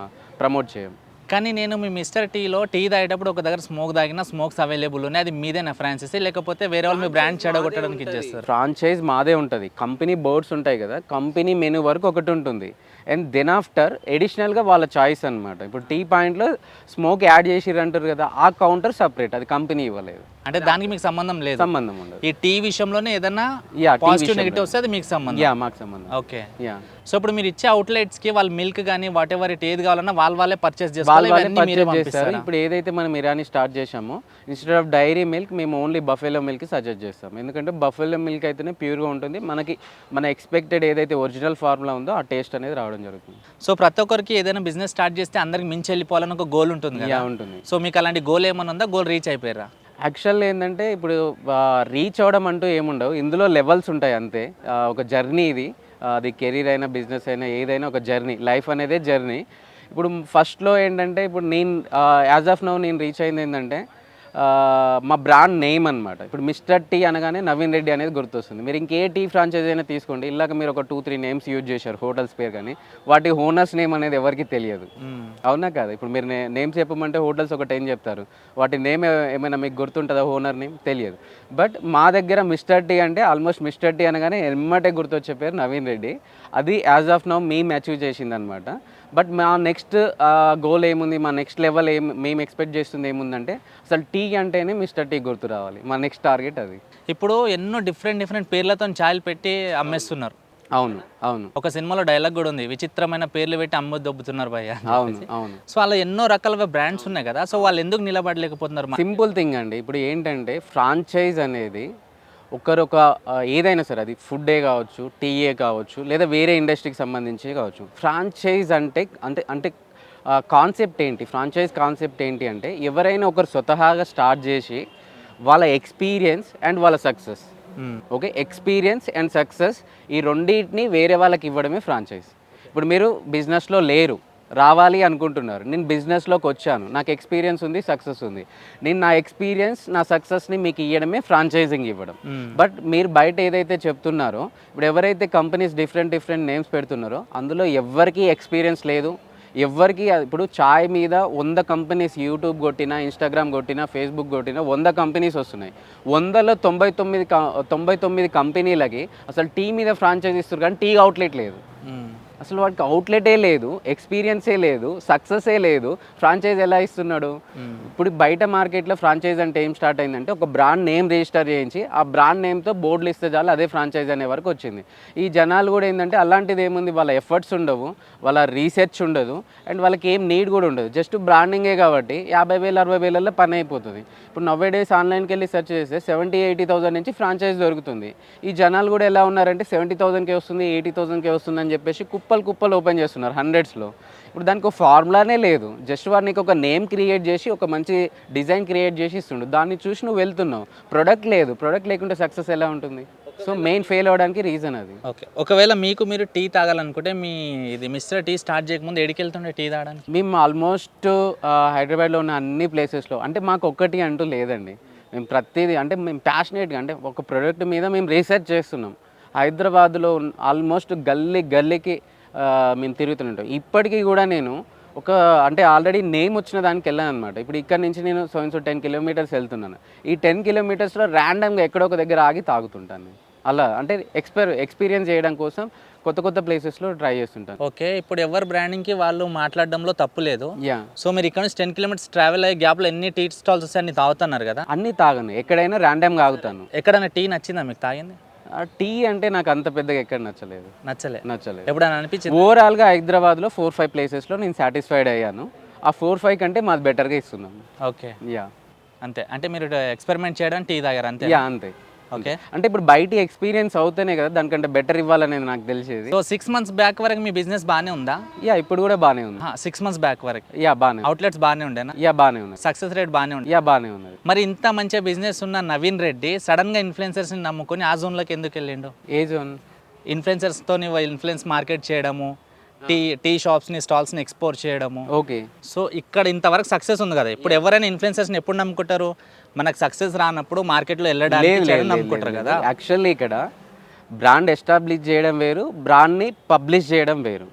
ప్రమోట్ చేయం. కానీ నేను మీ మిస్టర్ టీలో టీ తాగేటప్పుడు ఒక దగ్గర స్మోక్ తాగినా స్మోక్స్ అవైలబుల్ ఉన్నాయి, అది మీదేనా ఫ్రాంచైజీ లేకపోతే వేరే వాళ్ళు మీ బ్రాండ్ చెడగొట్టడానికి ఇచ్చేస్తారు? ఫ్రాంచైజ్ మాదే ఉంటుంది, కంపెనీ బోర్డ్స్ ఉంటాయి కదా, కంపెనీ మెనూ వరకు ఒకటి ఉంటుంది. అండ్ దెన్ ఆఫ్టర్ ఎడిషనల్గా వాళ్ళ చాయిస్ అనమాట. ఇప్పుడు టీ పాయింట్లో స్మోక్ యాడ్ చేసిర్రు అంటారు కదా, ఆ కౌంటర్ సపరేట్, అది కంపెనీ ఇవ్వలేదు. అంటే దానికి మీకు సంబంధం లేదు? సంబంధం ఉండదు. ఈ టీ విషయంలోనే ఏదైనా పాజిటివ్ నెగిటివ్ వస్తే అది మీకు సంబంధం? యా, మాకు సంబంధం. ఓకే. యా. సో ఇప్పుడు మీరు ఇచ్చే అవుట్లెట్స్కి వాళ్ళు మిల్క్ కానీ వాట్ ఎవర్ ఇట్ ఏది కావాలన్నా వాళ్ళే పర్చేస్ చేస్తారు. ఇప్పుడు ఏదైతే మనం ఇరానీ స్టార్ట్ చేసామో, ఇన్స్టెడ్ ఆఫ్ డైరీ మిల్క్ మేము ఓన్లీ బఫెలో మిల్క్ సజెస్ట్ చేస్తాం. ఎందుకంటే బఫెలో మిల్క్ అయితేనే ప్యూర్గా ఉంటుంది, మనకి మన ఎక్స్పెక్టెడ్ ఏదైతే ఒరిజినల్ ఫార్ములా ఉందో ఆ టేస్ట్ అనేది రావడం జరుగుతుంది. సో ప్రతి ఒక్కరికి ఏదైనా బిజినెస్ స్టార్ట్ చేస్తే అందరికి మించి వెళ్ళిపోవాలని ఒక గోల్ ఉంటుంది కదా? ఉంటుంది. సో మీకు అలాంటి గోల్ ఏమైనా ఉందా? గోల్ రీచ్ అయిపోయారా? యాక్చువల్ ఏంటంటే ఇప్పుడు రీచ్ అవ్వడం అంటూ ఏముండవు, ఇందులో లెవెల్స్ ఉంటాయి అంతే. ఒక జర్నీ ఇది, అది కెరీర్ అయినా బిజినెస్ అయినా ఏదైనా ఒక జర్నీ, లైఫ్ అనేదే జర్నీ. ఇప్పుడు ఫస్ట్లో ఏంటంటే ఇప్పుడు నేను యాజ్ ఆఫ్ నౌ నేను రీచ్ అయింది ఏంటంటే మా బ్రాండ్ నేమ్ అనమాట. ఇప్పుడు మిస్టర్ టీ అనగానే నవీన్ రెడ్డి అనేది గుర్తొస్తుంది. మీరు ఇంకే టీ ఫ్రాంచైజీ అయినా తీసుకోండి, ఇలాగ మీరు ఒక 2-3 నేమ్స్ యూజ్ చేశారు హోటల్స్ పేరు, కానీ వాటి ఓనర్స్ నేమ్ అనేది ఎవరికి తెలియదు. అవునా కాదు? ఇప్పుడు మీరు నేమ్స్ చెప్పమంటే హోటల్స్ ఒక 10 చెప్తారు, వాటి నేమ్ ఏమైనా మీకు గుర్తుంటుందా? ఓనర్ నేమ్ తెలియదు. బట్ మా దగ్గర మిస్టర్ టీ అంటే ఆల్మోస్ట్ మిస్టర్ టీ అనగానే ఎమ్మటే గుర్తొచ్చే పేరు నవీన్ రెడ్డి. అది యాజ్ ఆఫ్ నౌ మేము అచీవ్ చేసింది అనమాట. బట్ మా నెక్స్ట్ గోల్ ఏముంది, మా నెక్స్ట్ లెవెల్ మేము ఎక్స్పెక్ట్ చేస్తుంది ఏముందంటే అసలు టీ అంటేనే మిస్టర్ టీ గుర్తు రావాలి. మా నెక్స్ట్ టార్గెట్ అది. ఇప్పుడు ఎన్నో డిఫరెంట్ పేర్లతో ఛాయలు పెట్టి అమ్మేస్తున్నారు. అవును, అవును. ఒక సినిమాలో డైలాగ్ కూడా ఉంది, విచిత్రమైన పేర్లు పెట్టి అమ్మ దొబ్బుతున్నారు భయ్య. అవును, అవును. సో అలా ఎన్నో రకాల బ్రాండ్స్ ఉన్నాయి కదా, సో వాళ్ళు ఎందుకు నిలబడలేకపోతున్నారు? సింపుల్ థింగ్ అండి. ఇప్పుడు ఏంటంటే ఫ్రాంచైజ్ అనేది ఒకరొక ఏదైనా సరే, అది ఫుడ్డే కావచ్చు, టీయే కావచ్చు, లేదా వేరే ఇండస్ట్రీకి సంబంధించి కావచ్చు, ఫ్రాంచైజ్ అంటే అంటే అంటే కాన్సెప్ట్ ఏంటి, ఫ్రాంచైజ్ కాన్సెప్ట్ ఏంటి అంటే ఎవరైనా ఒకరు స్వతహాగా స్టార్ట్ చేసి వాళ్ళ ఎక్స్పీరియన్స్ అండ్ వాళ్ళ success, okay, experience and success ఈ రెండింటిని వేరే వాళ్ళకి ఇవ్వడమే ఫ్రాంచైజ్. ఇప్పుడు మీరు బిజినెస్లో లేరు, రావాలి అనుకుంటున్నారు, నేను బిజినెస్లోకి వచ్చాను, నాకు ఎక్స్పీరియన్స్ ఉంది, సక్సెస్ ఉంది, నేను నా ఎక్స్పీరియన్స్ నా సక్సెస్ని మీకు ఇవ్వడమే ఫ్రాంచైజింగ్ ఇవ్వడం. బట్ మీరు బయట ఏదైతే చెప్తున్నారో, ఇప్పుడు ఎవరైతే కంపెనీస్ డిఫరెంట్ నేమ్స్ పెడుతున్నారో అందులో ఎవరికి ఎక్స్పీరియన్స్ లేదు, ఎవరికి. ఇప్పుడు చాయ్ మీద 100 కంపెనీస్, యూట్యూబ్ కొట్టినా, ఇన్స్టాగ్రామ్ కొట్టినా, ఫేస్బుక్ కొట్టినా 100 కంపెనీస్ వస్తున్నాయి. 100లో 99 కంపెనీలకి అసలు టీ మీద ఫ్రాంచైజ్ ఇస్తారు, కానీ టీ అవుట్లెట్ లేదు. అసలు వాడికి అవుట్లెటే లేదు, ఎక్స్పీరియన్సే లేదు, సక్సెసే లేదు, ఫ్రాంచైజ్ ఎలా ఇస్తున్నాడు? ఇప్పుడు బయట మార్కెట్లో ఫ్రాంచైజ్ అంటే ఏం స్టార్ట్ అయిందంటే ఒక బ్రాండ్ నేమ్ రిజిస్టర్ చేయించి ఆ బ్రాండ్ నేమ్తో బోర్డులు ఇస్తే చాలు, అదే ఫ్రాంచైజ్ అనే వరకు వచ్చింది. ఈ జనాలు కూడా ఏంటంటే అలాంటిది ఏముంది, వాళ్ళ ఎఫర్ట్స్ ఉండవు, వాళ్ళ రీసెర్చ్ ఉండదు, అండ్ వాళ్ళకి ఏం నీడ్ కూడా ఉండదు, జస్ట్ బ్రాండింగే కాబట్టి 50,000 60,000 పని అయిపోతుంది. ఇప్పుడు నవ్వేడేస్ ఆన్లైన్కి వెళ్ళి సెర్చ్ చేస్తే 70,000-80,000 నుంచి ఫ్రాంచైజ్ దొరుకుతుంది. ఈ జనాలు కూడా ఎలా ఉన్నారంటే 70,000కే వస్తుంది, 80,000కే వస్తుంది అని చెప్పేసి కుప్పలు ఓపెన్ చేస్తున్నారు హండ్రెడ్స్లో. ఇప్పుడు దానికి ఒక ఫార్ములానే లేదు, జస్ట్ వాడికి ఒక నేమ్ క్రియేట్ చేసి ఒక మంచి డిజైన్ క్రియేట్ చేసి ఇస్తుండు, దాన్ని చూసి నువ్వు వెళ్తున్నావు. ప్రొడక్ట్ లేదు, ప్రొడక్ట్ లేకుంటే సక్సెస్ ఎలా ఉంటుంది? సో మెయిన్ ఫెయిల్ అవ్వడానికి రీజన్ అది. ఓకే, ఒకవేళ మీరు టీ తాగాలనుకుంటే మీ ఇది మిస్టర్ టీ స్టార్ట్ చేయకముందు ఎడికి వెళ్తుండే టీ తాగడానికి? మేము ఆల్మోస్ట్ హైదరాబాద్లో ఉన్న అన్ని ప్లేసెస్లో, అంటే మాకు ఒక్కటి అంటూ లేదండి, మేము ప్రతిదీ అంటే మేము ప్యాషనేట్గా, అంటే ఒక ప్రోడక్ట్ మీద మేము రీసెర్చ్ చేస్తున్నాం. హైదరాబాద్లో ఆల్మోస్ట్ గల్లీకి మేము తిరుగుతుంటాం. ఇప్పటికీ కూడా నేను అంటే ఆల్రెడీ నేమ్ వచ్చిన దానికి వెళ్ళాను అనమాట. ఇప్పుడు ఇక్కడ నుంచి నేను 10 కిలోమీటర్స్ వెళ్తున్నాను, ఈ 10 కిలోమీటర్స్లో ర్యాండమ్గా ఎక్కడో ఒక దగ్గర ఆగి తాగుతుంటాను. అలా అంటే ఎక్స్పీరియన్స్ చేయడం కోసం కొత్త కొత్త ప్లేసెస్లో ట్రై చేస్తుంటాను. ఓకే, ఇప్పుడు ఎవరు బ్రాండింగ్కి వాళ్ళు మాట్లాడడంలో తప్పు లేదు. యా, సో మీరు ఇక్కడ నుంచి 10 కిలోమీటర్స్ ట్రావెల్ అయ్యే గ్యాప్లో ఎన్ని టీ స్టాల్స్ వస్తాయి అన్ని తాగుతున్నారు కదా, అన్నీ తాగను, ఎక్కడైనా ర్యాండమ్గా ఆగుతాను. ఎక్కడైనా టీ నచ్చిందా మీకు తాగింది? టీ అంటే నాకు అంత పెద్దగా ఎక్కడ నచ్చలేదు. నచ్చలేదు ఎప్పుడైనా అనిపించింది? ఓవరాల్గా హైదరాబాద్లో 4-5 ప్లేసెస్లో నేను సాటిస్ఫైడ్ అయ్యాను. ఆ 4-5 కంటే మాది బెటర్గా ఇస్తున్నాము. ఓకే, యా అంతే. అంటే మీరు ఎక్స్పెరిమెంట్ చేయడానికి టీ తాగారు అంతే? యా అంతే. ఓకే, అంటే ఇప్పుడు బయట ఎక్స్పీరియన్స్ అవుతేనే కదా దానికంటే బెటర్ ఇవ్వాలనేది నాకు తెలిసేది. సో 6 months బ్యాక్ వరకు మీ బిజినెస్ బాగానే ఉందా? యా, ఇప్పుడు కూడా బాగానే ఉంది. 6 months బ్యాక్ వరకు యా బాగానే, అవుట్లెట్స్ బాగానే ఉండేనా? యా బాగానే ఉన్నది. సక్సెస్ రేట్ బాగానే ఉంది? యా బాగానే ఉన్నది. మరి ఇంత మంచి బిజినెస్ ఉన్న నవీన్ రెడ్డి సడన్గా ఇన్ఫ్లుయెన్సర్స్ని నమ్ముకొని ఆ జోన్లోకి ఎందుకు వెళ్ళిండు? ఏ జోన్? ఇన్ఫ్లుయెన్సర్స్తో ఇన్ఫ్లుయెన్స్ మార్కెట్ చేయడము, టీ షాప్స్ని స్టాల్స్ని ఎక్స్పోర్ట్ చేయడము. ఓకే, సో ఇక్కడ ఇంతవరకు సక్సెస్ ఉంది కదా, ఇప్పుడు ఎవరైనా ఇన్ఫ్లుయెన్సర్స్ని ఎప్పుడు నమ్ముకుంటారు? మనకు సక్సెస్ రానప్పుడు మార్కెట్లో వెళ్ళడానికి నమ్ముకుంటారు కదా. యాక్చువల్లీ ఇక్కడ బ్రాండ్ ఎస్టాబ్లిష్ చేయడం వేరు, బ్రాండ్ని పబ్లిష్ చేయడం వేరు.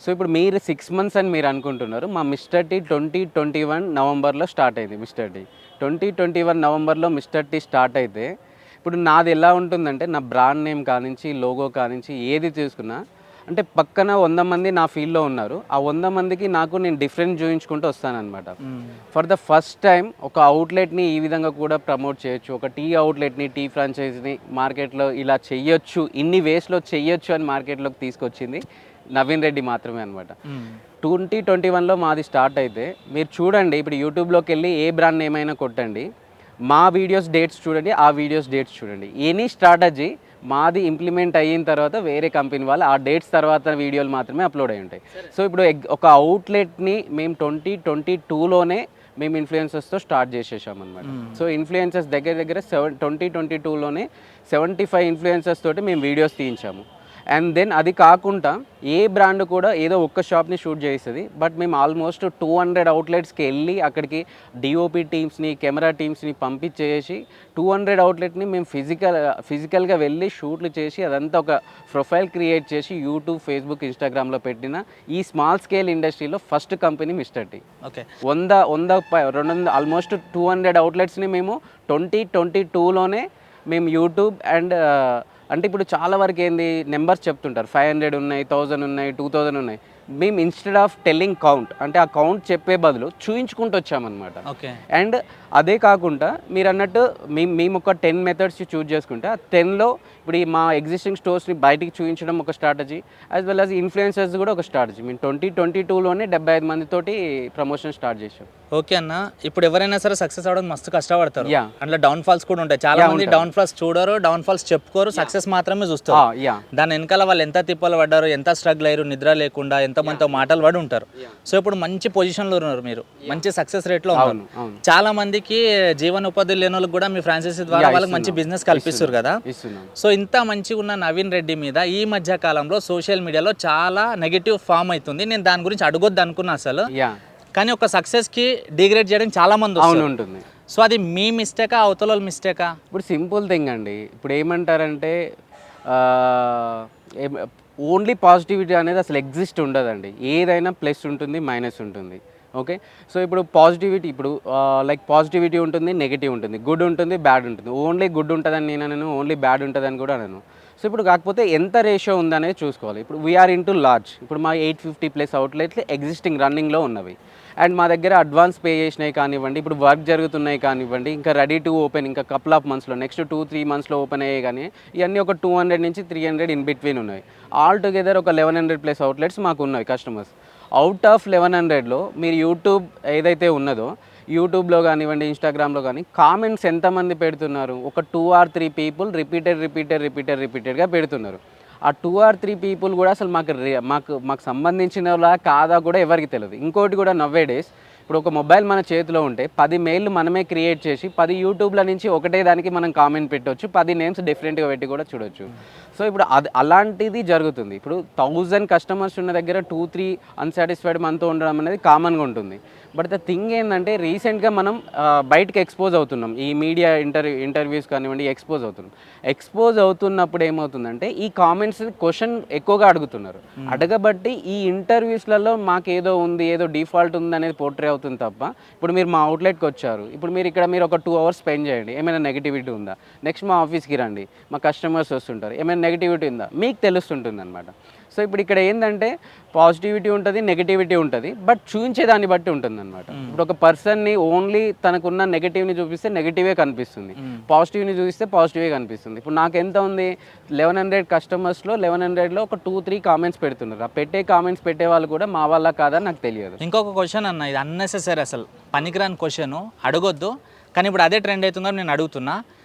సో ఇప్పుడు మీరు 6 months అని మీరు అనుకుంటున్నారు. మా మిస్టర్ టీ 2021 నవంబర్లో స్టార్ట్ అయింది. మిస్టర్ టీ 2021 నవంబర్లో మిస్టర్ టీ స్టార్ట్ అయితే ఇప్పుడు నాది ఎలా ఉంటుందంటే నా బ్రాండ్ నేమ్ కానించి లోగో కానించి ఏది తీసుకున్నా అంటే పక్కన 100 మంది నా ఫీల్డ్లో ఉన్నారు. ఆ 100 మందికి నాకు నేను డిఫరెంట్ చూపించుకుంటూ వస్తానన్నమాట. ఫర్ ద ఫస్ట్ టైం ఒక అవుట్లెట్ని ఈ విధంగా కూడా ప్రమోట్ చేయొచ్చు, ఒక టీ అవుట్లెట్ని, టీ ఫ్రాంచైజీని మార్కెట్లో ఇలా చెయ్యొచ్చు, ఇన్ని వేస్లో చెయ్యొచ్చు అని మార్కెట్లోకి తీసుకొచ్చింది నవీన్ రెడ్డి మాత్రమే అనమాట. 2021లో మాది స్టార్ట్ అయితే మీరు చూడండి, ఇప్పుడు యూట్యూబ్లోకి వెళ్ళి ఏ బ్రాండ్ ఏమైనా కొట్టండి, మా వీడియోస్ డేట్స్ చూడండి, ఆ వీడియోస్ డేట్స్ చూడండి. ఎనీ స్ట్రాటజీ మాది ఇంప్లిమెంట్ అయిన తర్వాత వేరే కంపెనీ వాళ్ళు ఆ డేట్స్ తర్వాత వీడియోలు మాత్రమే అప్లోడ్ అయి ఉంటాయి. సో ఇప్పుడు ఒక అవుట్లెట్ని మేము 2022లోనే మేము ఇన్ఫ్లుయెన్సర్స్తో స్టార్ట్ చేసేసాం అనమాట. సో ఇన్ఫ్లుయెన్సర్స్ దగ్గర 2022లోనే 75 ఇన్ఫ్లుయెన్సర్స్ తోటి మేము వీడియోస్ తీయించాము. అండ్ దెన్ అది కాకుండా ఏ బ్రాండ్ కూడా ఏదో ఒక్క షాప్ని షూట్ చేస్తుంది, బట్ మేము ఆల్మోస్ట్ 200 అవుట్లెట్స్కి వెళ్ళి అక్కడికి డిఓపి టీమ్స్ని, కెమెరా టీమ్స్ని పంపించేసి 200 అవుట్లెట్ని మేము ఫిజికల్గా వెళ్ళి షూట్లు చేసి అదంతా ఒక ప్రొఫైల్ క్రియేట్ చేసి యూట్యూబ్, ఫేస్బుక్, ఇన్స్టాగ్రామ్లో పెట్టిన ఈ స్మాల్ స్కేల్ ఇండస్ట్రీలో first company Mister T. Okay, 200 almost 200 అవుట్లెట్స్ని మేము 2022లోనే మేము యూట్యూబ్ అండ్ అంటే ఇప్పుడు చాలా వరకు ఏంది నెంబర్స్ చెప్తుంటారు, 500 ఉన్నాయి, 1000 ఉన్నాయి, 2000 ఉన్నాయి. మేము ఇన్స్టెడ్ ఆఫ్ టెల్లింగ్ కౌంట్ అంటే ఆ కౌంట్ చెప్పే బదులు చూయించుకుంటూ వచ్చామన్నమాట. ఓకే, అండ్ అదే కాకుండా మీరు అన్నట్టు మేము ఒక 10 మెథడ్స్ చూజ్ చేసుకుంటే ఆ 10లో ఇప్పుడు ఈ మా ఎగ్జిస్టింగ్ స్టోర్స్ని బయటికి చూపించడం ఒక strategy, as well as influencers కూడా ఒక స్ట్రాటజీ. మేము 2022లోనే 75 మందితోటి ప్రమోషన్ స్టార్ట్ చేసాం. ఓకే అన్న, ఇప్పుడు ఎవరైనా సరే సక్సెస్ అవ్వడం మస్తు కష్టపడతారు. యా, అందులో డౌన్ ఫాల్స్ కూడా ఉంటాయి. చాలా మంది డౌన్ ఫాల్స్ చూడరు, డౌన్ ఫాల్స్ చెప్పుకోరు, సక్సెస్ మాత్రమే చూస్తారు. దాని వెనకాల వాళ్ళు ఎంత తిప్పలు పడ్డారు, ఎంత స్ట్రగుల్ అయ్యారు, నిద్ర లేకుండా ఎంతమందితో మాటలు పడి ఉంటారు. సో ఇప్పుడు మంచి పొజిషన్లో ఉన్నారు మీరు, మంచి సక్సెస్ రేట్లో ఉన్నారు. చాలా మందికి జీవన ఉపాధి లేని వాళ్ళకి కూడా మీ ఫ్రాంచైజీ ద్వారా వాళ్ళకి మంచి బిజినెస్ కల్పిస్తారు కదా. సో ఇంత మంచిగా ఉన్న నవీన్ రెడ్డి మీద ఈ మధ్య కాలంలో సోషల్ మీడియాలో చాలా నెగిటివ్ ఫామ్ అవుతుంది. నేను దాని గురించి అడగొద్దు అనుకున్నా అసలు, కానీ ఒక సక్సెస్కి డిగ్రేడ్ చేయడం చాలా మంది ఉంటుంది. సో అది మీ మిస్టేకా, అవతల మిస్టేకా? ఇప్పుడు సింపుల్ థింగ్ అండి, ఇప్పుడు ఏమంటారంటే ఓన్లీ పాజిటివిటీ అనేది అసలు ఎగ్జిస్ట్ ఉండదండి. ఏదైనా ప్లస్ ఉంటుంది, మైనస్ ఉంటుంది. ఓకే, సో ఇప్పుడు పాజిటివిటీ, ఇప్పుడు లైక్ పాజిటివిటీ ఉంటుంది, నెగిటివ్ ఉంటుంది, గుడ్ ఉంటుంది, బ్యాడ్ ఉంటుంది. ఓన్లీ గుడ్ ఉంటుందని నేను ఓన్లీ బ్యాడ్ ఉంటుందని కూడా నేను. సో ఇప్పుడు కాకపోతే ఎంత రేషియో ఉందనేది చూసుకోవాలి. ఇప్పుడు వీఆర్ ఇంటూ లార్జ్, ఇప్పుడు మా 850+ అవుట్లెట్లు ఎగ్జిస్టింగ్ రన్నింగ్లో ఉన్నవి. అండ్ మా దగ్గర అడ్వాన్స్ పే చేసినవి కానివ్వండి, ఇప్పుడు వర్క్ జరుగుతున్నాయి కానివ్వండి, ఇంకా రెడీ టు ఓపెన్ ఇంకా కపుల్ ఆఫ్ మంత్స్లో, నెక్స్ట్ 2-3 monthsలో ఓపెన్ అయ్యాయి. కానీ ఇవన్నీ ఒక 200 నుంచి 300 ఇన్ బిట్వీన్ ఉన్నాయి. ఆల్ టుగెదర్ ఒక 1100+ అవుట్లెట్స్ మాకు ఉన్నాయి కస్టమర్స్. అవుట్ ఆఫ్ 1100లో మీరు యూట్యూబ్ ఏదైతే ఉన్నదో, యూట్యూబ్లో కానివ్వండి, ఇన్స్టాగ్రామ్లో కానీ కామెంట్స్ ఎంతమంది పెడుతున్నారు? ఒక 2 or 3 పీపుల్ రిపీటెడ్గా పెడుతున్నారు. ఆ 2 or 3 పీపుల్ కూడా అసలు మాకు సంబంధించిన కాదా కూడా ఎవరికి తెలియదు. ఇంకోటి కూడా నవ్వేడేస్, ఇప్పుడు ఒక మొబైల్ మన చేతిలో ఉంటే 10 మెయిల్ మనమే క్రియేట్ చేసి 10 యూట్యూబ్ల నుంచి ఒకటే దానికి మనం కామెంట్ పెట్టవచ్చు, 10 నేమ్స్ డిఫరెంట్గా పెట్టి కూడా చూడొచ్చు. సో ఇప్పుడు అలాంటిది జరుగుతుంది. ఇప్పుడు 1000 కస్టమర్స్ ఉన్న దగ్గర 2-3 అన్సాటిస్ఫైడ్ మనతో ఉండడం అనేది కామన్గా ఉంటుంది. బట్ ద థింగ్ ఏంటంటే రీసెంట్గా మనం బయటకి ఎక్స్పోజ్ అవుతున్నాం, ఈ మీడియా ఇంటర్వ్యూస్ కానివ్వండి ఎక్స్పోజ్ అవుతున్నప్పుడు ఏమవుతుందంటే ఈ కామెంట్స్ క్వశ్చన్ ఎక్కువగా అడుగుతున్నారు. అడగబట్టి ఈ ఇంటర్వ్యూస్లలో మాకేదో ఉంది, ఏదో డిఫాల్ట్ ఉంది అనేది పోర్ట్రే అవుతుంది తప్ప, ఇప్పుడు మీరు మా అవుట్లెట్కి వచ్చారు, ఇప్పుడు మీరు ఒక 2 hours స్పెండ్ చేయండి, ఏమైనా నెగిటివిటీ ఉందా, నెక్స్ట్ మా ఆఫీస్కి రండి, మా కస్టమర్స్ వస్తుంటారు, ఏమైనా నెగిటివిటీ ఉందా మీకు తెలుస్తుంటుంది అనమాట. సో ఇప్పుడు ఇక్కడ ఏంటంటే పాజిటివిటీ ఉంటుంది, నెగిటివిటీ ఉంటుంది, బట్ చూపించే దాన్ని బట్టి ఉంటుంది అనమాట. ఇప్పుడు ఒక పర్సన్ని ఓన్లీ తనకున్న నెగిటివ్ని చూపిస్తే నెగిటివే కనిపిస్తుంది, పాజిటివ్ని చూపిస్తే పాజిటివే కనిపిస్తుంది. ఇప్పుడు నాకు ఎంత ఉంది, 1100 కస్టమర్స్లో 1100లో ఒక 2-3 కామెంట్స్ పెడుతున్నారు. ఆ కామెంట్స్ పెట్టే వాళ్ళు కూడా మా వల్ల కాదని నాకు తెలియదు. ఇంకొక క్వశ్చన్ అన్న, ఇది అన్నెసెసరీ, అసలు పనికిరాని క్వశ్చన్, అడగొద్దు, కానీ ఇప్పుడు అదే ట్రెండ్ అవుతుందని నేను అడుగుతున్నా.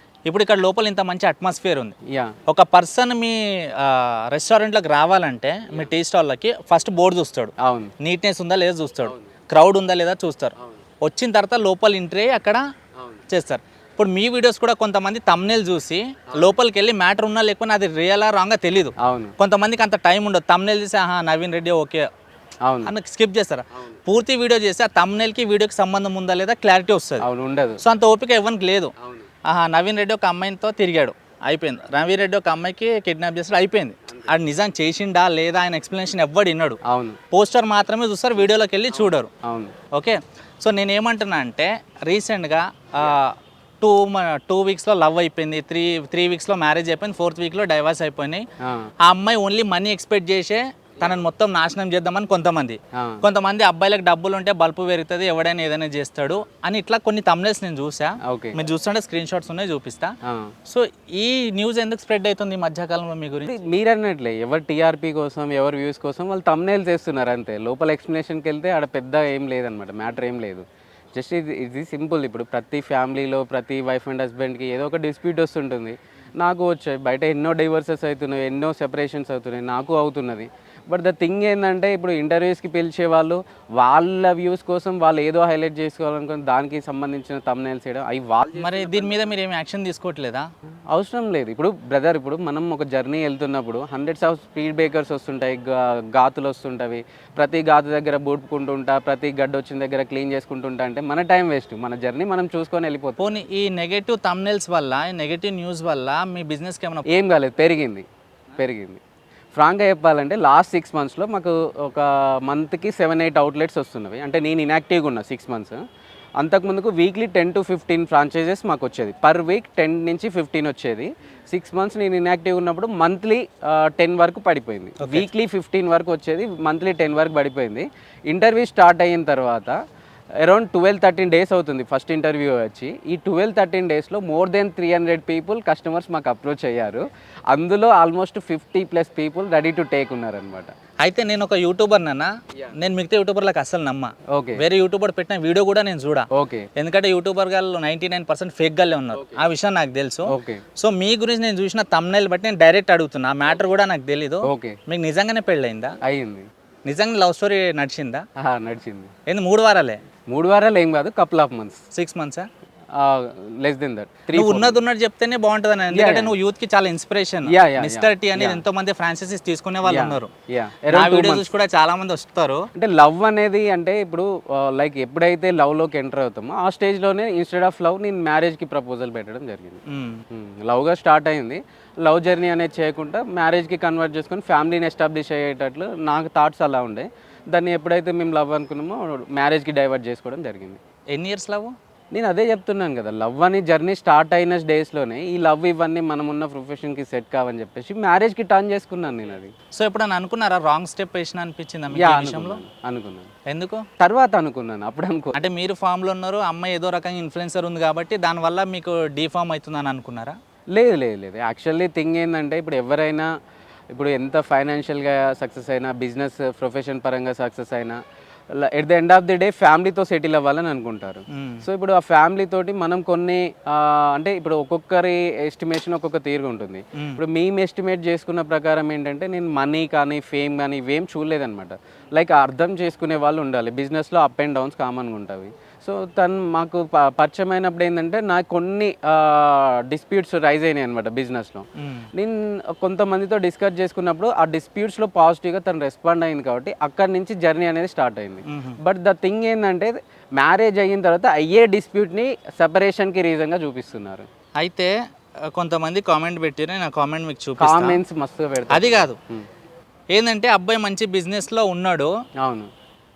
ఇప్పుడు ఇక్కడ లోపల ఇంత మంచి అట్మాస్ఫియర్ ఉంది, ఒక పర్సన్ మీ రెస్టారెంట్లోకి రావాలంటే మీ టీ స్టాల్లోకి ఫస్ట్ బోర్డు చూస్తాడు, అవును, నీట్నెస్ ఉందా లేదా చూస్తాడు, క్రౌడ్ ఉందా లేదా చూస్తారు, వచ్చిన తర్వాత లోపల ఎంట్రీ అక్కడ చేస్తారు. ఇప్పుడు మీ వీడియోస్ కూడా కొంతమంది తమ్నేల్ చూసి లోపలికి వెళ్ళి మ్యాటర్ ఉన్నా లేకపోయినా అది రియలా రాంగా తెలీదు. అవును, కొంతమందికి అంత టైం ఉండదు, తమ్నేల్ చూసి ఆహా నవీన్ రెడ్డి ఓకే అవును అని స్కిప్ చేస్తారు. పూర్తి వీడియో చేసి ఆ తమ్నేల్కి వీడియోకి సంబంధం ఉందా లేదా క్లారిటీ వస్తుంది. అవును, ఉండదు. సో అంత ఓపిక ఎవరికి లేదు. ఆహా నవీన్ రెడ్డి ఒక అమ్మాయితో తిరిగాడు, అయిపోయింది. నవీన్ రెడ్డి ఒక అమ్మాయికి కిడ్నాప్ చేస్తాడు, అయిపోయింది. అది నిజం చేసిండా లేదా ఆయన ఎక్స్ప్లెనేషన్ ఎవ్వడు విన్నాడు. అవును, పోస్టర్ మాత్రమే చూస్తారు, వీడియోలోకి వెళ్ళి చూడరు. అవును, ఓకే. సో నేనేమంటున్నా అంటే రీసెంట్గా 2 వీక్స్లో లవ్ అయిపోయింది, 3 వీక్స్లో మ్యారేజ్ అయిపోయింది, 4th వీక్లో డైవర్స్ అయిపోయినాయి. ఆ అమ్మాయి ఓన్లీ మనీ ఎక్స్పెక్ట్ చేసే తనని మొత్తం నాశనం చేద్దామని కొంతమంది అబ్బాయిలకు డబ్బులు ఉంటే బల్బు పెరుగుతుంది, ఎవడైనా ఏదైనా చేస్తాడు అని ఇట్లా కొన్ని తమ్నేల్స్ నేను చూసా. మీరు చూస్తుంటే స్క్రీన్ షాట్స్ ఉన్నాయి, చూపిస్తా. సో ఈ న్యూస్ ఎందుకు స్ప్రెడ్ అవుతుంది ఈ మధ్యకాలంలో మీ గురించి? మీరు అన్నట్లే ఎవరు టీఆర్పీ కోసం, ఎవరు వ్యూస్ కోసం వాళ్ళు తమ్నేల్స్ చేస్తున్నారు అంతే. లోపల ఎక్స్ప్లెనేషన్కి వెళ్తే ఆడ పెద్ద ఏం లేదనమాట, మ్యాటర్ ఏం లేదు. జస్ట్ ఇది సింపుల్. ఇప్పుడు ప్రతి ఫ్యామిలీలో ప్రతి వైఫ్ అండ్ హస్బెండ్కి ఏదో ఒక డిస్ప్యూట్ వస్తుంటుంది. నాకు వచ్చాయి, బయట ఎన్నో డైవర్సెస్ అవుతున్నాయి, ఎన్నో సెపరేషన్స్ అవుతున్నాయి, నాకు అవుతున్నది. బట్ ద థింగ్ ఏంటంటే ఇప్పుడు ఇంటర్వ్యూస్కి పిలిచే వాళ్ళు వాళ్ళ వ్యూస్ కోసం వాళ్ళు ఏదో హైలైట్ చేసుకోవాలనుకుని దానికి సంబంధించిన తమ్నైల్స్ చేయడం అవి వాళ్ళు. మరి దీని మీద మీరు ఏమి యాక్షన్ తీసుకోవట్లేదా? అవసరం లేదు. ఇప్పుడు బ్రదర్, ఇప్పుడు మనం ఒక జర్నీ వెళ్తున్నప్పుడు హండ్రెడ్స్ ఆఫ్ స్పీడ్ బ్రేకర్స్ వస్తుంటాయి, గాతులు వస్తుంటాయి, ప్రతి గాతు దగ్గర బూడ్పుకుంటుంటా, ప్రతి గడ్డ వచ్చిన దగ్గర క్లీన్ చేసుకుంటుంటా, అంటే మన టైం వేస్ట్, మన జర్నీ మనం చూసుకొని వెళ్ళిపోతాం. పోనీ ఈ నెగటివ్ తమ్నైల్స్ వల్ల, ఈ నెగటివ్ న్యూస్ వల్ల మీ బిజినెస్కి ఏమైనా? ఏం కాలేదు, పెరిగింది. ఫ్రాంక్గా చెప్పాలంటే లాస్ట్ 6 monthsలో మాకు ఒక మంత్కి 7-8 అవుట్లెట్స్ వస్తున్నవి. అంటే నేను ఇన్యాక్టివ్గా ఉన్నా 6 months. అంతకుముందుకు వీక్లీ 10 to 15 ఫ్రాంచైజెస్ మాకు వచ్చేది, పర్ వీక్ 10 నుంచి 15 వచ్చేది. 6 months నేను ఇన్యాక్టివ్ ఉన్నప్పుడు మంత్లీ 10 వరకు పడిపోయింది, వీక్లీ 15 వరకు వచ్చేది, మంత్లీ 10 వరకు పడిపోయింది. ఇంటర్వ్యూ స్టార్ట్ అయిన తర్వాత అరౌండ్ 12-13 days అవుతుంది ఫస్ట్ ఇంటర్వ్యూ వచ్చి. ఈ 12-13 daysలో మోర్ దెన్ 300 people కస్టమర్స్ మాకు అప్రోచ్ అయ్యారు. అందులో almost 50+ people ready to take ఉన్నారనమాట. అయితే నేను ఒక యూట్యూబర్ నాన్న, నేను మిగతా యూట్యూబర్లకు అసలు నమ్మా. ఓకే. వేరే యూట్యూబర్ పెట్టిన వీడియో కూడా నేను చూడా. ఓకే. ఎందుకంటే యూట్యూబర్ గాళ్ళు 99% ఫేక్ గాళ్ళే ఉన్నారు, ఆ విషయం నాకు తెలుసు. ఓకే. సో మీ గురించి నేను చూసిన తమ్నైల్ బట్టి నేను డైరెక్ట్ అడుగుతున్నా, ఆ మ్యాటర్ కూడా నాకు తెలీదు. ఓకే. మీకు నిజంగానే పెళ్ళయిందా? అయ్యింది. నిజంగా లవ్ స్టోరీ నడిచిందా? నడిచింది. ఏంది 3 వారాలే? 3 వారాలు ఏం కాదు, couple of months. 6 months? Less than that. నువ్వు ఉన్నట్టు చెప్తేనే బాగుంటుంది అని, ఎందుకంటే నువ్వు యూత్ కి చాలా ఇన్స్పిరేషన్. మిస్టర్ టీ అనేది ఎంతో మంది ఫ్రాంచైజీస్ తీసుకునే వాళ్ళు ఉన్నారు, నా వీడియో చూసి కూడా చాలా మంది వస్తారు. అంటే లవ్ అనేది అంటే ఇప్పుడు లైక్ ఎప్పుడైతే లవ్ లోకి ఎంటర్ అవుతామో ఆ స్టేజ్ లోనే ఇన్స్టెడ్ ఆఫ్ లవ్ నేను మ్యారేజ్ కి ప్రపోజల్ పెట్టడం జరిగింది. లవ్ గా స్టార్ట్ అయింది, లవ్ జర్నీ అనేది చేయకుండా మ్యారేజ్ కి కన్వర్ట్ చేసుకొని ఫ్యామిలీని ఎస్టాబ్లిష్ అయ్యేటట్లు నాకు థాట్స్ అలా ఉండే. దాన్ని ఎప్పుడైతే మేము లవ్ అనుకున్నామో మ్యారేజ్ కి డైవర్ట్ చేసుకోవడం జరిగింది. ఎన్ని ఇయర్స్ లవ్? నేను అదే చెప్తున్నాను కదా, లవ్ అని జర్నీ స్టార్ట్ అయిన డేస్లోనే ఈ లవ్ ఇవన్నీ మనం ఉన్న ప్రొఫెషన్కి సెట్ కావని చెప్పేసి మ్యారేజ్కి టర్న్ చేసుకున్నాను నేను అది. సో ఎప్పుడన్నా అనుకున్నారా రాంగ్ స్టెప్ వేసిన అనిపించిందా విషయంలో? అనుకున్నాను. ఎందుకు? తర్వాత అనుకున్నాను, అప్పుడు అంటే మీరు ఫామ్లో ఉన్నారు, అమ్మాయి ఏదో రకంగా ఇన్ఫ్లుయెన్సర్ ఉంది కాబట్టి దానివల్ల మీకు డీఫామ్ అవుతుందని అనుకున్నారా? లేదు. యాక్చువల్లీ థింగ్ ఏంటంటే ఇప్పుడు ఎవరైనా ఇప్పుడు ఎంత ఫైనాన్షియల్గా సక్సెస్ అయినా, బిజినెస్ ప్రొఫెషన్ పరంగా సక్సెస్ అయినా, at the end of the day ఫ్యామిలీతో సెటిల్ అవ్వాలని అనుకుంటారు. సో ఇప్పుడు ఆ ఫ్యామిలీ తోటి మనం కొన్ని అంటే ఇప్పుడు ఒక్కొక్కరి ఎస్టిమేషన్ ఒక్కొక్క తీరుగా ఉంటుంది. ఇప్పుడు మేము ఎస్టిమేట్ చేసుకున్న ప్రకారం ఏంటంటే నేను మనీ కానీ ఫేమ్ కానీ ఇవేం చూడలేదన్నమాట. లైక్ అర్థం చేసుకునే వాళ్ళు ఉండాలి, బిజినెస్లో అప్ అండ్ డౌన్స్ కామన్గా ఉంటాయి. సో తను మాకు పరిచయం అయినప్పుడు ఏంటంటే నాకు కొన్ని డిస్ప్యూట్స్ రైజ్ అయినాయి అనమాట బిజినెస్లో. నేను కొంతమందితో డిస్కస్ చేసుకున్నప్పుడు ఆ డిస్ప్యూట్స్లో పాజిటివ్గా తను రెస్పాండ్ అయింది కాబట్టి అక్కడి నుంచి జర్నీ అనేది స్టార్ట్ అయింది. బట్ ద థింగ్ ఏంటంటే మ్యారేజ్ అయిన తర్వాత అయ్యే డిస్ప్యూట్ని సెపరేషన్కి రీజన్గా చూపిస్తున్నారు. అయితే కొంతమంది కామెంట్ పెట్టారు, నేను ఆ కామెంట్ మీకు చూపిస్తాను. కామెంట్స్ మస్తుగా పెడతారు. అది కాదు, ఏంటంటే అబ్బాయి మంచి బిజినెస్లో ఉన్నాడు, అవును,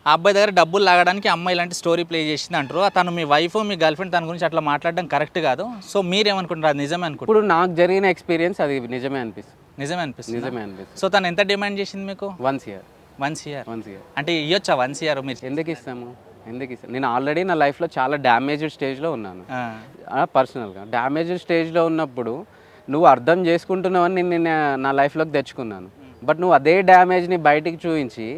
ఆ అబ్బాయి దగ్గర డబ్బులు లాగడానికి అమ్మాయి ఇలాంటి స్టోరీ ప్లే చేసింది అంటారు. తను మీ వైఫ్ మీ గర్ల్ ఫ్రెండ్ తన గురించి అట్లా మాట్లాడడం కరెక్ట్ కాదు. సో మీరేమనుకుంటారు, అది నిజమే అనుకుంటారు? ఇప్పుడు నాకు జరిగిన ఎక్స్పీరియన్స్ అది నిజమే అనిపిస్తుంది. నిజమే అనిపిస్తుంది. నిజమే అనిపిస్తుంది. సో తను ఎంత డిమాండ్ చేసింది మీకు? 1 year. 1 year. 1 year అంటే ఇవ్వచ్చా 1 year మీరు? ఎందుకు ఇస్తాము? నేను ఆల్రెడీ నా లైఫ్లో చాలా డ్యామేజ్డ్ స్టేజ్లో ఉన్నాను. పర్సనల్గా డ్యామేజ్డ్ స్టేజ్లో ఉన్నప్పుడు నువ్వు అర్థం చేసుకుంటున్నావని నేను నా లైఫ్లోకి తెచ్చుకున్నాను. బట్ నువ్వు అదే డ్యామేజ్ని బయటికి చూపించి,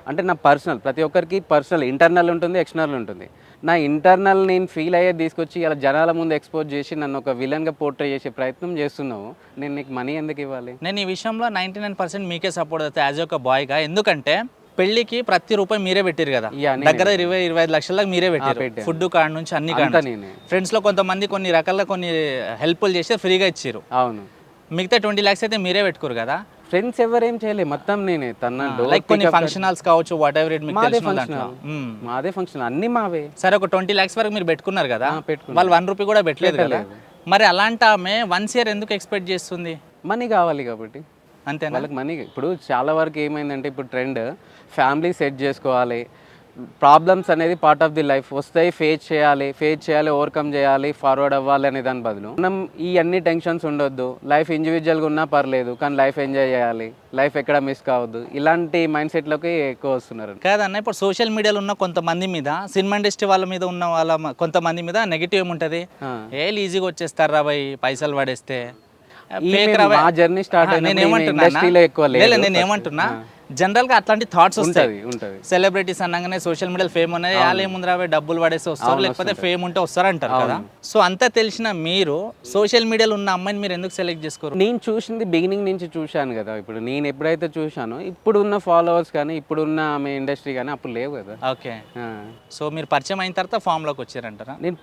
అంటే నా పర్సనల్, ప్రతి ఒక్కరికి పర్సనల్ ఇంటర్నల్ ఉంటుంది, ఎక్స్టర్నల్ ఉంటుంది. నా ఇంటర్నల్ నేను ఫీల్ అయ్యేది తీసుకొచ్చి ఇలా జనాల ముందు ఎక్స్పోజ్ చేసి నన్ను ఒక విలన్గా పోర్ట్రే చేసే ప్రయత్నం చేస్తున్నావు. నేను నీకు మనీ ఎందుకు ఇవ్వాలి? నేను ఈ విషయంలో 99% మీకే సపోర్ట్ అవుతాయి యాజ్ ఒక బాయ్గా. ఎందుకంటే పెళ్లికి ప్రతి రూపాయి మీరే పెట్టారు కదా, దగ్గర 20-25 లక్షల దాకా మీరే పెట్టారు. ఫుడ్ కార్డ్ నుంచి అన్ని కార్డ్, ఫ్రెండ్స్లో కొంతమంది కొన్ని రకాల కొన్ని హెల్ప్ఫుల్ చేసి ఫ్రీగా ఇచ్చారు. అవును, మిగతా 20 lakhs అయితే మీరే పెట్టుకోరు కదా. ఫ్రెండ్స్ ఎవరేం చేయలేదు, మొత్తం నేనే. తన్నట్టు లైక్ కొన్ని ఫంక్షన్ హాల్స్ కావచ్చు, వాట్ ఎవర్ ఇట్, మీకు తెలిసిన దాంట్లో మాదే ఫంక్షన్, అన్ని మావే. సరే, ఒక 20 lakhs వరకు మీరు పెట్టుకున్నారు కదా, వాళ్ళు 1 రూపీ కూడా పెట్టలేదు కదా. మరి అలాంటి ఆమె 1 year ఎందుకు ఎక్స్పెక్ట్ చేస్తుంది? మనీ కావాలి కాబట్టి. అంతేనా? వాళ్ళకి మనీ. ఇప్పుడు చాలా వరకు ఏమైందంటే ఇప్పుడు ట్రెండ్ ఫ్యామిలీ సెట్ చేసుకోవాలి, ప్రాబ్లమ్స్ అనేది పార్ట్ ఆఫ్ ది లైఫ్ వస్తాయి, ఫేస్ చేయాలి, ఓవర్కమ్ చేయాలి, ఫార్వర్డ్ అవ్వాలి అనే దాని బదులు మనం ఈ అన్ని టెన్షన్స్ ఉండొద్దు, లైఫ్ ఇండివిజువల్గా ఉన్నా పర్లేదు కానీ లైఫ్ ఎంజాయ్ చేయాలి, లైఫ్ ఎక్కడ మిస్ కావద్దు, ఇలాంటి మైండ్ సెట్లోకి ఎక్కువ వస్తున్నారు. కాదన్న, ఇప్పుడు సోషల్ మీడియాలో ఉన్న కొంతమంది మీద, సినిమా ఇండస్ట్రీ వాళ్ళ మీద ఉన్న వాళ్ళ కొంతమంది మీద నెగిటివ్ ఏముంటుంది, ఈజీగా వచ్చేస్తారు రా భయ్ పైసలు పడేస్తే. మా జర్నీ స్టార్ట్ నేనేమంటున్నా, జనరల్ గా అట్లాంటి థాట్స్ వస్తాయి. సెలబ్రిటీస్ అనగానే సోషల్ మీడియాలో ఫేమ్ ఉన్నది, వాళ్ళు ఏముందిరా డబ్బులు పడేస్తే వస్తారు, లేకపోతే ఫేమ్ ఉంటే వస్తారు అంటారు కదా. సో అంతా తెలిసిన మీరు సోషల్ మీడియాలో ఉన్న అమ్మాయిని మీరు ఎందుకు సెలెక్ట్ చేసుకోరు? నేను చూసింది బిగినింగ్ నుంచి చూశాను కదా. ఇప్పుడు నేను ఎప్పుడైతే చూశానో ఇప్పుడున్న ఫాలోవర్స్ కానీ ఇప్పుడున్న ఆమె ఇండస్ట్రీ కానీ అప్పుడు లేవు కదా. ఓకే, సో మీరు పరిచయం అయిన తర్వాత ఫామ్ లోకి వచ్చారంటారా? నేను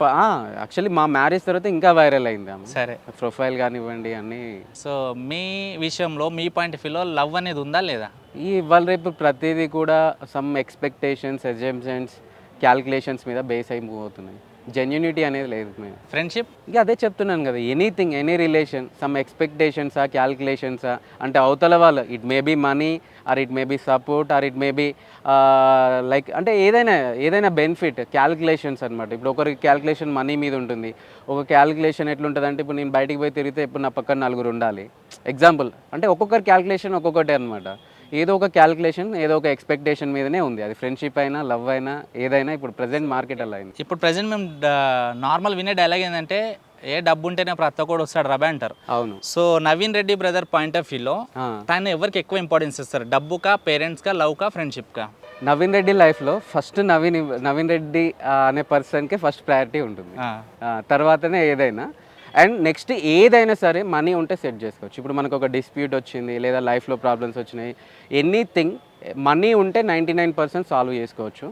యాక్చువల్లీ మా మ్యారేజ్ తర్వాత ఇంకా వైరల్ అయింది ఆమె. సరే, ప్రొఫైల్ కానివ్వండి అన్ని. సో మీ విషయంలో మీ పాయింట్ ఆఫ్ వ్యూలో లవ్ అనేది ఉందా లేదా? ఇవాళ రేపు ప్రతిదీ కూడా సమ్ ఎక్స్పెక్టేషన్స్, అజంప్షన్స్, క్యాల్కులేషన్స్ మీద బేస్ అయిపోతున్నాయి. జెన్యూనిటీ అనేది లేదు. ఫ్రెండ్షిప్ ఇక అదే చెప్తున్నాను కదా, ఎనీథింగ్, ఎనీ రిలేషన్, సమ్ ఎక్స్పెక్టేషన్సా, క్యాల్కులేషన్సా, అంటే అవతల వాళ్ళు it may be money or it may be support or it may be like అంటే ఏదైనా బెనిఫిట్, క్యాల్కులేషన్స్ అనమాట. ఇప్పుడు ఒకరికి క్యాల్కులేషన్ మనీ మీద ఉంటుంది, ఒక క్యాల్కులేషన్ ఎట్లుంటుంది అంటే ఇప్పుడు నేను బయటికి పోయి తిరిగితే ఇప్పుడు నా పక్కన 4 ఉండాలి. ఎగ్జాంపుల్ అంటే ఒక్కొక్కరి క్యాల్కులేషన్ ఒక్కొక్కటే అనమాట. ఏదో ఒక క్యాల్కులేషన్, ఏదో ఒక ఎక్స్పెక్టేషన్ మీదనే ఉంది. అది ఫ్రెండ్షిప్ అయినా, లవ్ అయినా, ఏదైనా ఇప్పుడు ప్రజెంట్ మార్కెట్ అలా అయింది. ఇప్పుడు ప్రజెంట్ మేము నార్మల్ వినే డైలాగ్ ఏంటంటే, ఏ డబ్బు ఉంటేనే ప్రతి ఒక్కడు వస్తాడు రబే అంటారు. అవును. So Naveen Reddy brother point of వ్యూలో తను ఎవరికి ఎక్కువ ఇంపార్టెన్స్ ఇస్తారు, డబ్బుకా, పేరెంట్స్కా, లవ్కా, ఫ్రెండ్షిప్కా? నవీన్ రెడ్డి లైఫ్లో ఫస్ట్ నవీన్ రెడ్డి అనే పర్సన్కి ఫస్ట్ ప్రయారిటీ ఉంటుంది, తర్వాతనే ఏదైనా. అండ్ నెక్స్ట్ ఏదైనా సరే మనీ ఉంటే సెట్ చేసుకోవచ్చు. ఇప్పుడు మనకు ఒక డిస్ప్యూట్ వచ్చింది లేదా లైఫ్లో ప్రాబ్లమ్స్ వచ్చినాయి, ఎనీథింగ్ మనీ ఉంటే 99% సాల్వ్ చేసుకోవచ్చు.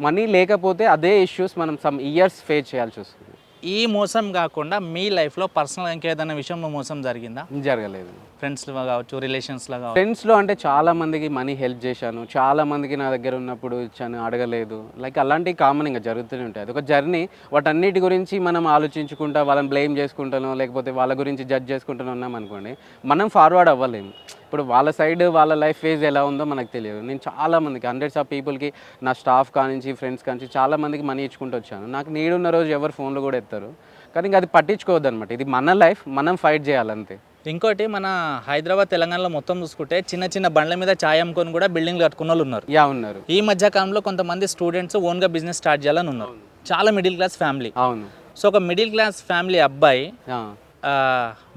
మనీ లేకపోతే అదే ఇష్యూస్ మనం సమ్ ఇయర్స్ ఫేస్ చేయాల్సి వస్తుంది. ఈ మోసం కాకుండా మీ లైఫ్లో పర్సనల్ ఇంకేదైనా విషయంలో మోసం జరిగిందా? జరగలేదు. ఫ్రెండ్స్లో కావచ్చు, రిలేషన్స్లో కావచ్చు. ఫ్రెండ్స్లో అంటే చాలా మందికి మనీ హెల్ప్ చేశాను, చాలా మందికి నా దగ్గర ఉన్నప్పుడు ఇచ్చాను, అడగలేదు. లైక్ అలాంటివి కామన్ ఇంకా జరుగుతూనే ఉంటాయి. అది ఒక జర్నీ. వాటన్నిటి గురించి మనం ఆలోచించుకుంటా వాళ్ళని బ్లేమ్ చేసుకుంటానో లేకపోతే వాళ్ళ గురించి జడ్జ్ చేసుకుంటానో ఉన్నాం అనుకోండి, మనం ఫార్వర్డ్ అవ్వలేము. ఇప్పుడు వాళ్ళ సైడ్ వాళ్ళ లైఫ్ ఫేజ్ ఎలా ఉందో మనకు తెలియదు. నేను చాలా మందికి, హండ్రెడ్స్ ఆఫ్ పీపుల్కి, నా స్టాఫ్ కానించి, ఫ్రెండ్స్ కానించి చాలా మందికి మనీ ఇచ్చుకుంటూ వచ్చాను. నాకు నీడున్న రోజు ఎవరు ఫోన్లు కూడా ఎత్తారు, కానీ ఇంకా అది పట్టించుకోవద్దు అనమాట. ఇది మన లైఫ్, మనం ఫైట్ చేయాలంతే. ఇంకోటి, మన హైదరాబాద్, తెలంగాణలో మొత్తం చూసుకుంటే చిన్న చిన్న బండ్ల మీద ఛాయ్ అమ్ముకొని కూడా బిల్డింగ్లు కట్టుకున్న వాళ్ళు ఉన్నారు. ఉన్నారు. ఈ మధ్య కాలంలో కొంతమంది స్టూడెంట్స్ ఓన్గా బిజినెస్ స్టార్ట్ చేయాలని ఉన్నారు. చాలా మిడిల్ క్లాస్ ఫ్యామిలీ. అవును. సో ఒక మిడిల్ క్లాస్ ఫ్యామిలీ అబ్బాయి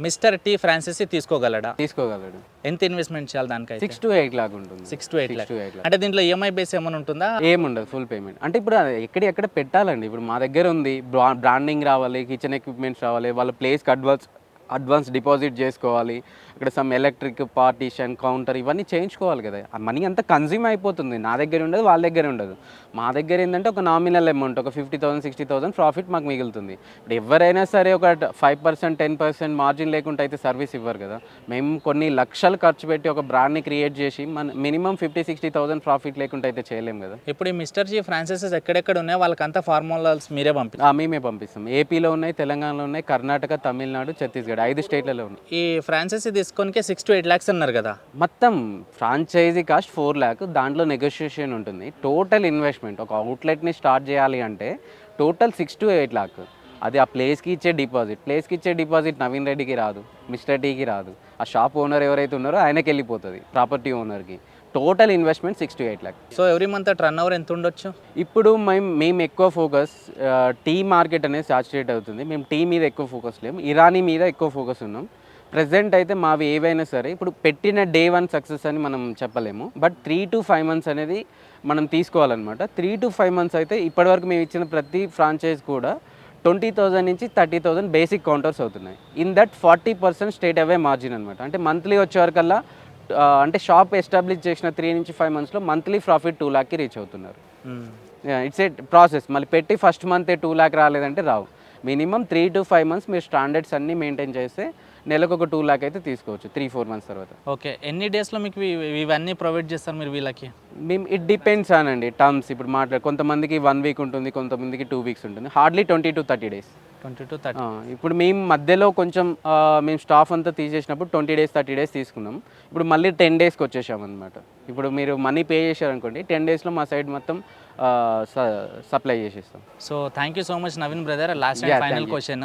మిస్టర్ టీ ఫ్రాన్సిస్ తీసుకోగలడు. ఎంత ఇన్వెస్ట్మెంట్ చేయాలి దానికైతే? 6 to 8 లాగా ఉంటుంది. 6 to 8 లాక్. అంటే దీంట్లో ఈఎంఐ బేస్ ఏమైనా ఉంటుందా? ఏముండదు, ఫుల్ పేమెంట్. అంటే ఇప్పుడు ఎక్కడ పెట్టాలండి. ఇప్పుడు మా దగ్గర ఉంది, బ్రాండింగ్ రావాలి, కిచెన్ ఎక్విప్మెంట్స్ రావాలి, వాళ్ళ ప్లేస్కి అడ్వాన్స్ డిపాజిట్ చేసుకోవాలి, ఇక్కడ సమ్ ఎలక్ట్రిక్ పార్టీషన్ కౌంటర్ ఇవన్నీ చేయించుకోవాలి కదా. ఆ మనీ అంతా కన్జ్యూమ్ అయిపోతుంది, నా దగ్గర ఉండదు, వాళ్ళ దగ్గర ఉండదు. మా దగ్గర ఏంటంటే ఒక నామినల్ అమౌంట్ ఒక 50,000 60,000 ప్రాఫిట్ మాకు మిగులుతుంది. ఇప్పుడు ఎవరైనా సరే ఒక 5% 10% మార్జిన్ లేకుండా అయితే సర్వీస్ ఇవ్వరు కదా. మేము కొన్ని లక్షలు ఖర్చు పెట్టి ఒక బ్రాండ్ని క్రియేట్ చేసి మన మినిమం 50-60,000 ప్రాఫిట్ లేకుండా అయితే చేయలేం కదా. ఇప్పుడు ఈ మిస్టర్ జీ ఫ్రాంచైజెస్ ఎక్కడెక్కడ ఉన్నాయో వాళ్ళకంతా ఫార్ములాస్ మీరే పంపి మేమే పంపిస్తాం. ఏపీలో ఉన్నాయి, తెలంగాణలో ఉన్నాయి, కర్ణాటక, తమిళనాడు, ఛత్తీస్గఢ్ 5 స్టేట్లలో ఉన్నాయి. ఈ ఫ్రాంచైజీ తీసుకోనికే 6 to 8 lakhs అన్నారు కదా. మొత్తం ఫ్రాంచైజీ కాస్ట్ 4 lakh, దాంట్లో నెగోషియేషన్ ఉంటుంది. టోటల్ ఇన్వెస్ట్మెంట్ ఒక అవుట్లెట్ని స్టార్ట్ చేయాలి అంటే టోటల్ 6 to 8 lakh. అది ఆ ప్లేస్కి ఇచ్చే డిపాజిట్ నవీన్ రెడ్డికి రాదు, మిస్టర్ టీకి రాదు, ఆ షాప్ ఓనర్ ఎవరైతే ఉన్నారో ఆయనకి వెళ్ళిపోతుంది, ప్రాపర్టీ ఓనర్కి. Total investment 6 to 8 lakh. So every month turn over ఎంత ఉండొచ్చు? ఇప్పుడు మేము ఎక్కువ ఫోకస్ టీ మార్కెట్ అనేది సాచురేట్ అవుతుంది. మేము టీ మీద ఎక్కువ ఫోకస్ లేము, ఇరానీ మీద ఎక్కువ ఫోకస్ ఉన్నాం. ప్రజెంట్ అయితే మావి ఏవైనా సరే ఇప్పుడు పెట్టిన day 1 సక్సెస్ అని మనం చెప్పలేము, బట్ 3 to 5 months అనేది మనం తీసుకోవాలన్నమాట. 3 to 5 months అయితే ఇప్పటివరకు మేము ఇచ్చిన ప్రతి ఫ్రాంచైజ్ కూడా 20,000 నుంచి 30,000 బేసిక్ కౌంటర్స్ అవుతున్నాయి. In that 40% state away margin అనమాట. అంటే మంత్లీ వచ్చేవరకల్లా అంటే షాప్ ఎస్టాబ్లిష్ చేసిన 3 నుంచి 5 monthsలో మంత్లీ ప్రాఫిట్ 2 lakhకి రీచ్ అవుతున్నారు. It's a process. మళ్ళీ పెట్టి ఫస్ట్ మంతే 2 lakh రాలేదంటే రావు. మినిమం 3 to 5 months మీరు స్టాండర్డ్స్ అన్నీ మెయింటైన్ చేస్తే నెలకు ఒక 2 lakh అయితే తీసుకోవచ్చు 3-4 months తర్వాత. ఓకే, ఎన్ని డేస్లో మీకు ఇవన్నీ ప్రొవైడ్ చేస్తారు మీరు వీళ్ళకి? మేము ఇట్ డిపెండ్స్ అనండి టర్మ్స్. ఇప్పుడు కొంతమందికి 1 week ఉంటుంది, కొంతమందికి 2 weeks ఉంటుంది, హార్డ్లీ 20 to 30 days. 20 to 30. ఇప్పుడు మేము మధ్యలో కొంచెం మేము స్టాఫ్ అంతా తీసేసినప్పుడు 20 days 30 days తీసుకున్నాం. ఇప్పుడు మళ్ళీ 10 daysకి వచ్చేసాం అనమాట. ఇప్పుడు మీరు మనీ పే చేశారనుకోండి 10 daysలో మా సైడ్ మొత్తం సప్లై చేసేస్తాం. So thank you so much Naveen brother. Last and final question.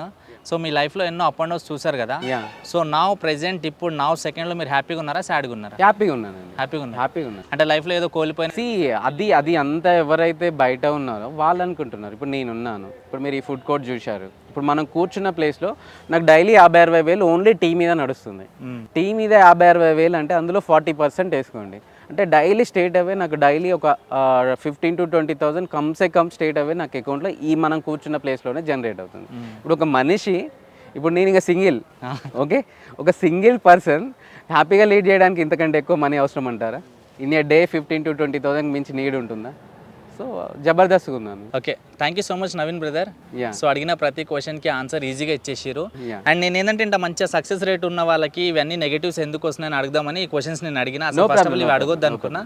So మీ లైఫ్లో ఎన్నో అప్ అండ్ డౌన్స్ చూసారు కదా. సో నా ప్రెసెంట్ ఇప్పుడు నా సెకండ్లో మీరు హ్యాపీగా ఉన్నారా, సాడ్గా ఉన్నారా? హ్యాపీగా ఉన్నానండి. హ్యాపీగా ఉన్నారు అంటే లైఫ్లో ఏదో కోల్పోయిన అది అంతా ఎవరైతే బయట ఉన్నారో వాళ్ళు అనుకుంటున్నారు. ఇప్పుడు నేనున్నాను, ఇప్పుడు మీరు ఈ ఫుడ్ కోర్ట్ చూశారు, ఇప్పుడు మనం కూర్చున్న ప్లేస్లో నాకు డైలీ 50-60 వేలు ఓన్లీ టీ మీద నడుస్తుంది. టీ మీద 50-60 వేలు అంటే అందులో 40% వేసుకోండి. అంటే డైలీ స్టేట్ అవే నాకు డైలీ ఒక 15 to 20,000 కమ్సే కమ్ స్టేట్ అవే నాకు అకౌంట్లో ఈ మనం కూర్చున్న ప్లేస్లోనే జనరేట్ అవుతుంది. ఇప్పుడు ఒక మనిషి, ఇప్పుడు నేను ఇంకా సింగిల్, ఓకే, ఒక సింగిల్ పర్సన్ హ్యాపీగా లీడ్ చేయడానికి ఇంతకంటే ఎక్కువ మనీ అవసరం అంటారా? ఇన్ ఏ డే 15 to 20,000 మించి నీడ్ ఉంటుందా? సో జబర్దస్త్గా ఉన్నాను. Okay, thank you so much Naveen brother. So అడిగిన ప్రతి క్వశ్చన్కి ఆన్సర్ ఈజీగా ఇచ్చేసారు. అండ్ నేను ఏంటంటే ఇంత మంచిగా సక్సెస్ రేట్ ఉన్న వాళ్ళకి ఇవన్నీ నెగటివ్స్ ఎందుకు వస్తున్నాయని అడుగుదామని ఈ క్వశ్చన్స్ నేను అడిగిన. అసలు ఫస్ట్ ఆఫ్ ఆల్ ఇవి అడగొద్దు అనుకున్నా.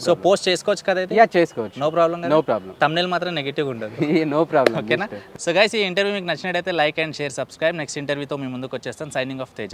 సో పోస్ట్ చేసుకోవచ్చు కదా అయితే? చేసుకోవచ్చు, no problem. No problem. Thumbnail మాత్రం నెగిటివ్ ఉండదు. No problem. ఓకేనా? సో గైస్, ఈ ఇంటర్వ్యూ మీకు నచ్చినట్టయితే like and share, subscribe. Next ఇంటర్వ్యూతో మీ ముందుకు వచ్చేస్తాను. Signing off Teja.